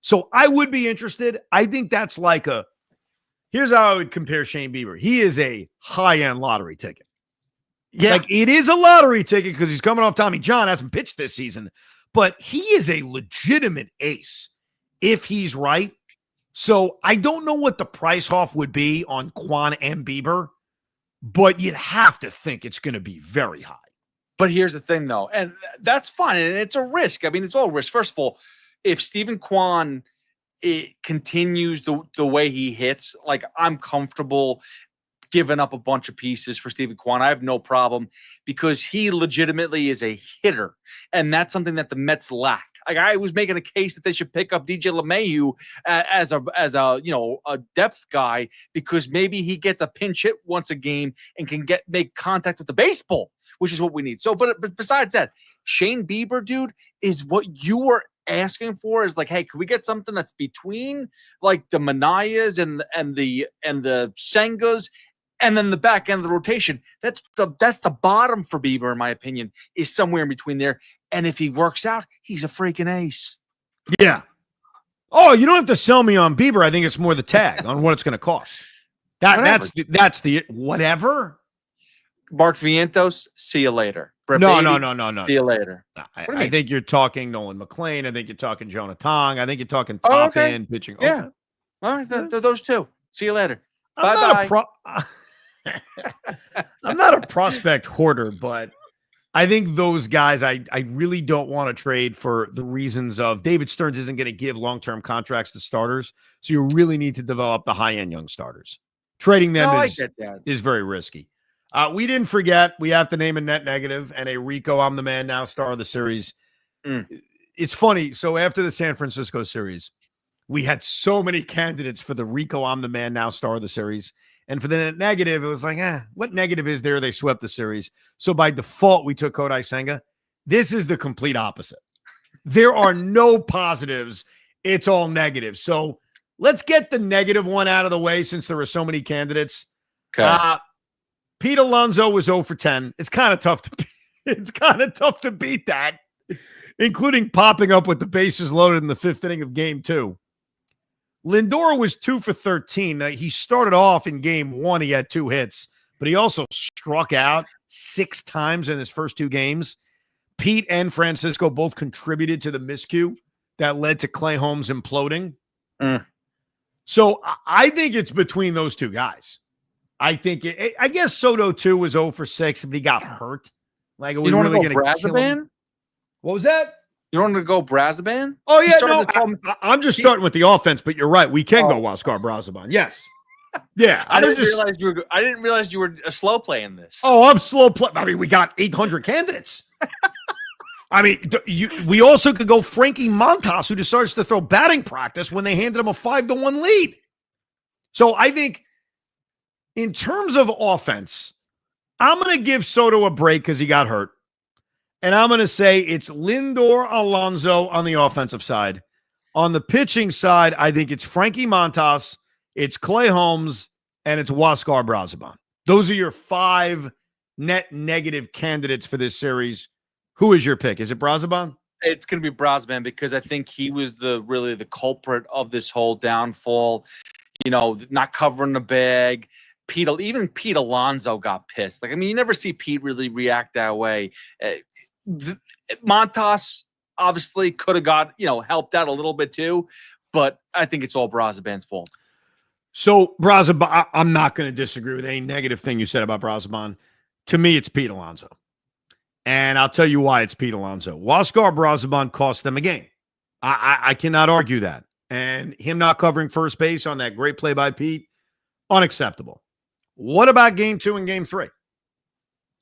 So I would be interested. I think that's here's how I would compare Shane Bieber. He is a high-end lottery ticket. Yeah. Like, it is a lottery ticket because he's coming off Tommy John, hasn't pitched this season, but he is a legitimate ace if he's right. So I don't know what the price off would be on Kwan and Bieber, but you'd have to think it's going to be very high. But here's the thing, though, and that's fine, and it's a risk. I mean, it's all risk. First of all, if Stephen Kwan continues the way he hits, like, I'm comfortable giving up a bunch of pieces for Stephen Kwan. I have no problem because he legitimately is a hitter, and that's something that the Mets lack. Like, I was making a case that they should pick up DJ LeMahieu as a depth guy because maybe he gets a pinch hit once a game and can make contact with the baseball, which is what we need. So, but besides that, Shane Bieber, dude, is what you were asking for. Is like, hey, can we get something that's between like the Manayas and the Sengas, and then the back end of the rotation? That's the bottom for Bieber, in my opinion, is somewhere in between there. And if he works out, he's a freaking ace. Yeah. Oh, you don't have to sell me on Bieber. I think it's more the tag on what it's going to cost. That's the whatever. Mark Vientos, see you later. Brett No. See you later. I think you're talking Nolan McLean. I think you're talking Jonah Tong. I think you're talking top end pitching. Yeah. Okay. All right. Those two. See you later. Bye-bye. I'm not a prospect hoarder, but I think those guys I really don't want to trade for the reasons of David Stearns isn't going to give long-term contracts to starters. So you really need to develop the high-end young starters. Trading them is very risky. We didn't forget, we have to name a net negative and a Rico, I'm the man now star of the series. It's funny. So after the San Francisco series, we had so many candidates for the Rico, I'm the man now star of the series. And for the net negative, it was like, what negative is there? They swept the series. So by default, we took Kodai Senga. This is the complete opposite. There are no positives. It's all negative. So let's get the negative one out of the way since there were so many candidates. Okay. Pete Alonso was 0 for 10. It's kind of tough to beat that, including popping up with the bases loaded in the 5th inning of game 2. Lindor was 2 for 13. Now, he started off in game 1. He had 2 hits, but he also struck out 6 times in his first 2 games. Pete and Francisco both contributed to the miscue that led to Clay Holmes imploding. So I think it's between those 2 guys. I think I guess Soto too was 0 for 6, but he got hurt. Like, are we really going to kill him? What was that? You want to go Brazaban? Oh yeah, I'm just starting with the offense, but you're right. We can go Oscar Brazaban. Yes. Yeah. I didn't realize you were a slow play in this. Oh, I'm slow play. I mean, we got 800 candidates. I mean, we also could go Frankie Montas, who decides to throw batting practice when they handed him a 5-1 lead. So I think in terms of offense, I'm going to give Soto a break because he got hurt. And I'm going to say it's Lindor, Alonso on the offensive side. On the pitching side, I think it's Frankie Montas, it's Clay Holmes, and it's Huascar Brazaban. Those are your 5 net negative candidates for this series. Who is your pick? Is it Brazaban? It's going to be Brazaban because I think he was really the culprit of this whole downfall. Not covering the bag. Even Pete Alonso got pissed. Like, I mean, you never see Pete really react that way. Montas obviously could have got, helped out a little bit too, but I think it's all Brazaban's fault. So Brazaban, I'm not going to disagree with any negative thing you said about Brazaban. To me, it's Pete Alonso. And I'll tell you why it's Pete Alonso. Huascar Brazaban cost them a game. I cannot argue that. And him not covering first base on that great play by Pete, unacceptable. What about game 2 and game 3?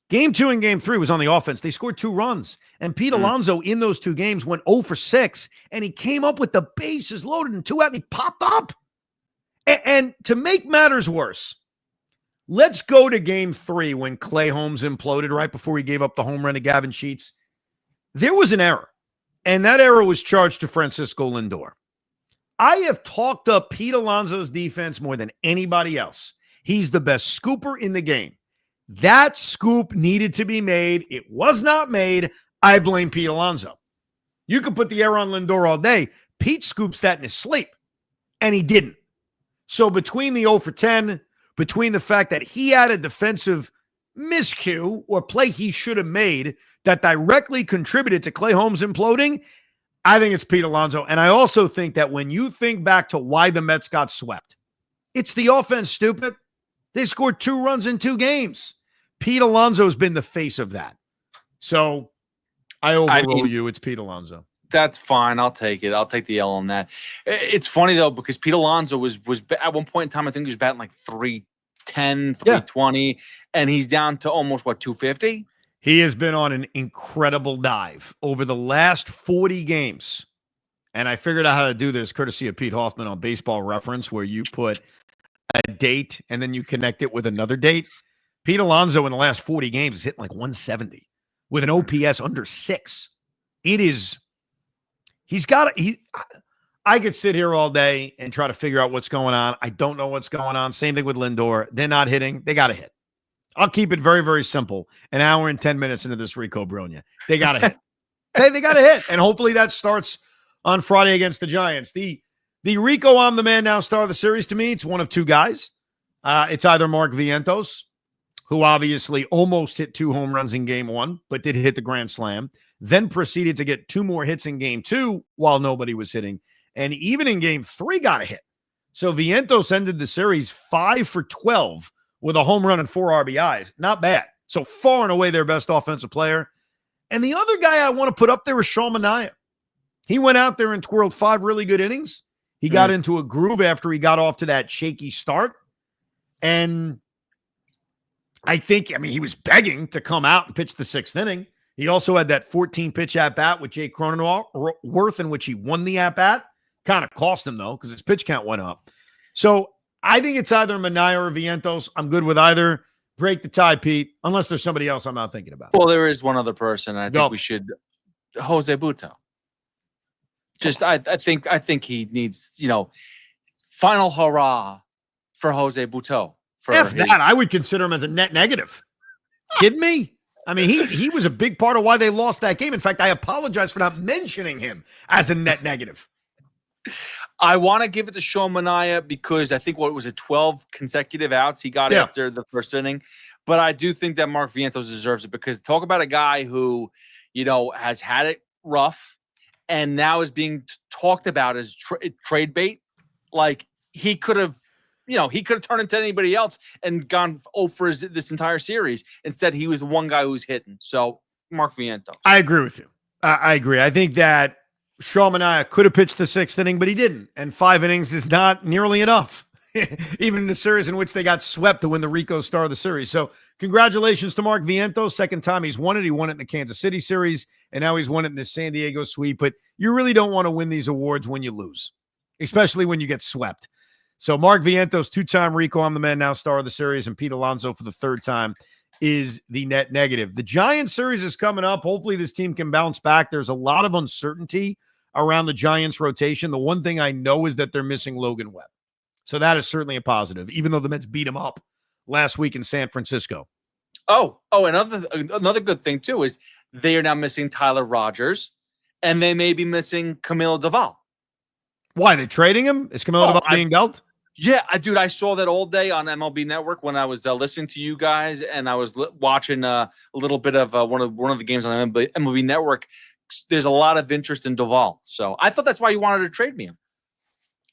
Game 2 and game 3 was on the offense. They scored 2 runs. And Pete Alonso in those 2 games went 0 for 6. And he came up with the bases loaded and 2 out and he popped up. And to make matters worse, let's go to game 3 when Clay Holmes imploded right before he gave up the home run to Gavin Sheets. There was an error, and that error was charged to Francisco Lindor. I have talked up Pete Alonso's defense more than anybody else. He's the best scooper in the game. That scoop needed to be made. It was not made. I blame Pete Alonso. You could put the error on Lindor all day. Pete scoops that in his sleep, and he didn't. So between the 0 for 10, between the fact that he had a defensive miscue or play he should have made that directly contributed to Clay Holmes imploding, I think it's Pete Alonso. And I also think that when you think back to why the Mets got swept, it's the offense, stupid. They scored 2 runs in 2 games. Pete Alonso's been the face of that. So I overrule you. It's Pete Alonso. That's fine. I'll take it. I'll take the L on that. It's funny, though, because Pete Alonso was at one point in time, I think he was batting like 310, 320, and he's down to almost, 250? He has been on an incredible dive over the last 40 games. And I figured out how to do this courtesy of Pete Hoffman on Baseball Reference, where you put a date and then you connect it with another date. Pete Alonso in the last 40 games is hitting like 170 with an OPS under 6. I could sit here all day and try to figure out what's going on. I don't know what's going on. Same thing with Lindor. They're not hitting. They got to hit. I'll keep it very, very simple. An hour and 10 minutes into this Rico Brogna. They got to hit. They got to hit. And hopefully that starts on Friday against the Giants. The Rico I'm the man now star of the series to me, it's one of 2 guys. It's either Mark Vientos, who obviously almost hit 2 home runs in game 1, but did hit the grand slam, then proceeded to get 2 more hits in game 2 while nobody was hitting. And even in game 3 got a hit. So Vientos ended the series 5 for 12 with a home run and 4 RBIs. Not bad. So far and away their best offensive player. And the other guy I want to put up there is Sean Manaea. He went out there and twirled 5 really good innings. He got into a groove after he got off to that shaky start. And he was begging to come out and pitch the 6th inning. He also had that 14-pitch at-bat with Jay Cronenworth in which he won the at-bat. Kind of cost him, though, because his pitch count went up. So I think it's either Manaea or Vientos. I'm good with either. Break the tie, Pete, unless there's somebody else I'm not thinking about. Well, there is one other person, and I think we should – Jose Butto. I think he needs, final hurrah for Jose Butto. I would consider him as a net negative. Kidding me? I mean, he was a big part of why they lost that game. In fact, I apologize for not mentioning him as a net negative. I want to give it to Sean Manaea because I think what was it, 12 consecutive outs he got after the first inning. But I do think that Mark Vientos deserves it because talk about a guy who, has had it rough and now is being talked about as trade bait. Like he could have turned into anybody else and gone 0 for this entire series. Instead, he was the one guy who's hitting. So Mark Vientos. I agree with you. I agree. I think that Sean Manaea could have pitched the 6th inning, but he didn't. And 5 innings is not nearly enough, even in the series in which they got swept to win the Rico star of the series. So congratulations to Mark Vientos. Second time he's won it. He won it in the Kansas City series, and now he's won it in the San Diego sweep. But you really don't want to win these awards when you lose, especially when you get swept. So Mark Vientos, 2-time Rico, I'm the man now star of the series, and Pete Alonso for the 3rd time is the net negative. The Giants series is coming up. Hopefully this team can bounce back. There's a lot of uncertainty around the Giants rotation. The one thing I know is that they're missing Logan Webb. So that is certainly a positive, even though the Mets beat him up last week in San Francisco. Another good thing too is they are now missing Tyler Rogers and they may be missing Camilo Doval. Why? They're trading him? Is Camilo Doval being dealt? Yeah, dude, I saw that all day on MLB Network when I was listening to you guys, and I was watching a little bit of one of the games on MLB Network. There's a lot of interest in Doval, so I thought that's why you wanted to trade me him.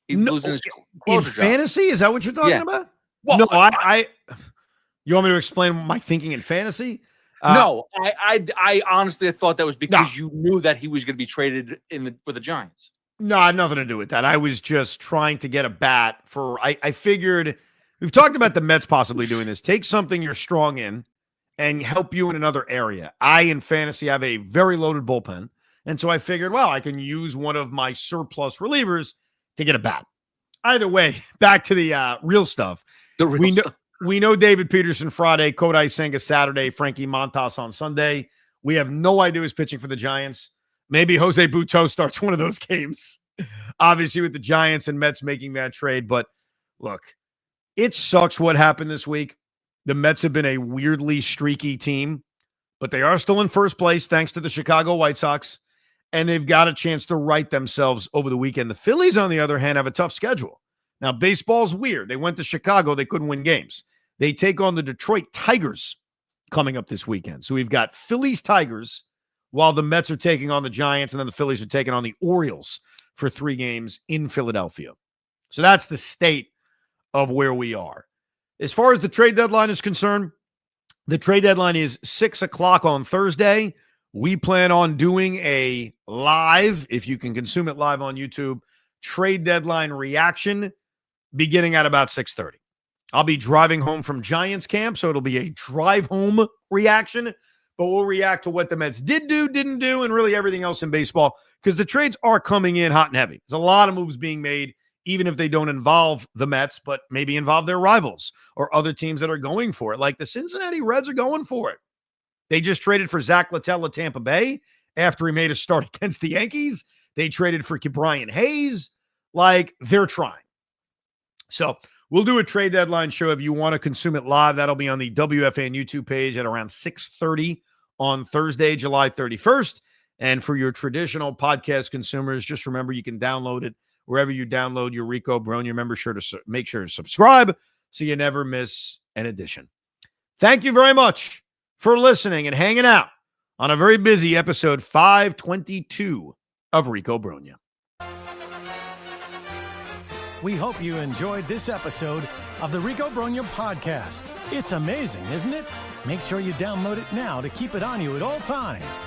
He's losing his closer job. Fantasy? Is that what you're talking about? Well, no, you want me to explain my thinking in fantasy? No, I honestly thought that was because you knew that he was going to be traded with the Giants. No, I had nothing to do with that. I was just trying to get a bat for. I figured we've talked about the Mets possibly doing this. Take something you're strong in and help you in another area. In fantasy, have a very loaded bullpen. And so I figured, well, I can use one of my surplus relievers to get a bat. Either way, back to the real stuff. We know David Peterson Friday, Kodai Senga Saturday, Frankie Montas on Sunday. We have no idea who's pitching for the Giants. Maybe Jose Butto starts one of those games, obviously with the Giants and Mets making that trade. But look, it sucks what happened this week. The Mets have been a weirdly streaky team, but they are still in first place thanks to the Chicago White Sox, and they've got a chance to right themselves over the weekend. The Phillies, on the other hand, have a tough schedule. Now, baseball's weird. They went to Chicago. They couldn't win games. They take on the Detroit Tigers coming up this weekend. So we've got Phillies Tigers while the Mets are taking on the Giants, and then the Phillies are taking on the Orioles for 3 games in Philadelphia. So that's the state of where we are. As far as the trade deadline is concerned, the trade deadline is 6 o'clock on Thursday. We plan on doing a live, if you can consume it live on YouTube, trade deadline reaction beginning at about 6:30. I'll be driving home from Giants camp, so it'll be a drive home reaction, but we'll react to what the Mets did do, didn't do, and really everything else in baseball, because the trades are coming in hot and heavy. There's a lot of moves being made, even if they don't involve the Mets, but maybe involve their rivals or other teams that are going for it. Like the Cincinnati Reds are going for it. They just traded for Zach Littell at Tampa Bay after he made a start against the Yankees. They traded for Brian Hayes. Like, they're trying. So we'll do a trade deadline show. If you want to consume it live, that'll be on the WFAN YouTube page at around 6:30 on Thursday, July 31st. And for your traditional podcast consumers, just remember you can download it wherever you download your Rico Brogna. Remember make sure to subscribe so you never miss an edition. Thank you very much for listening and hanging out on a very busy episode 522 of Rico Brogna. We hope you enjoyed this episode of the Rico Brogna podcast. It's amazing, isn't it? Make sure you download it now to keep it on you at all times.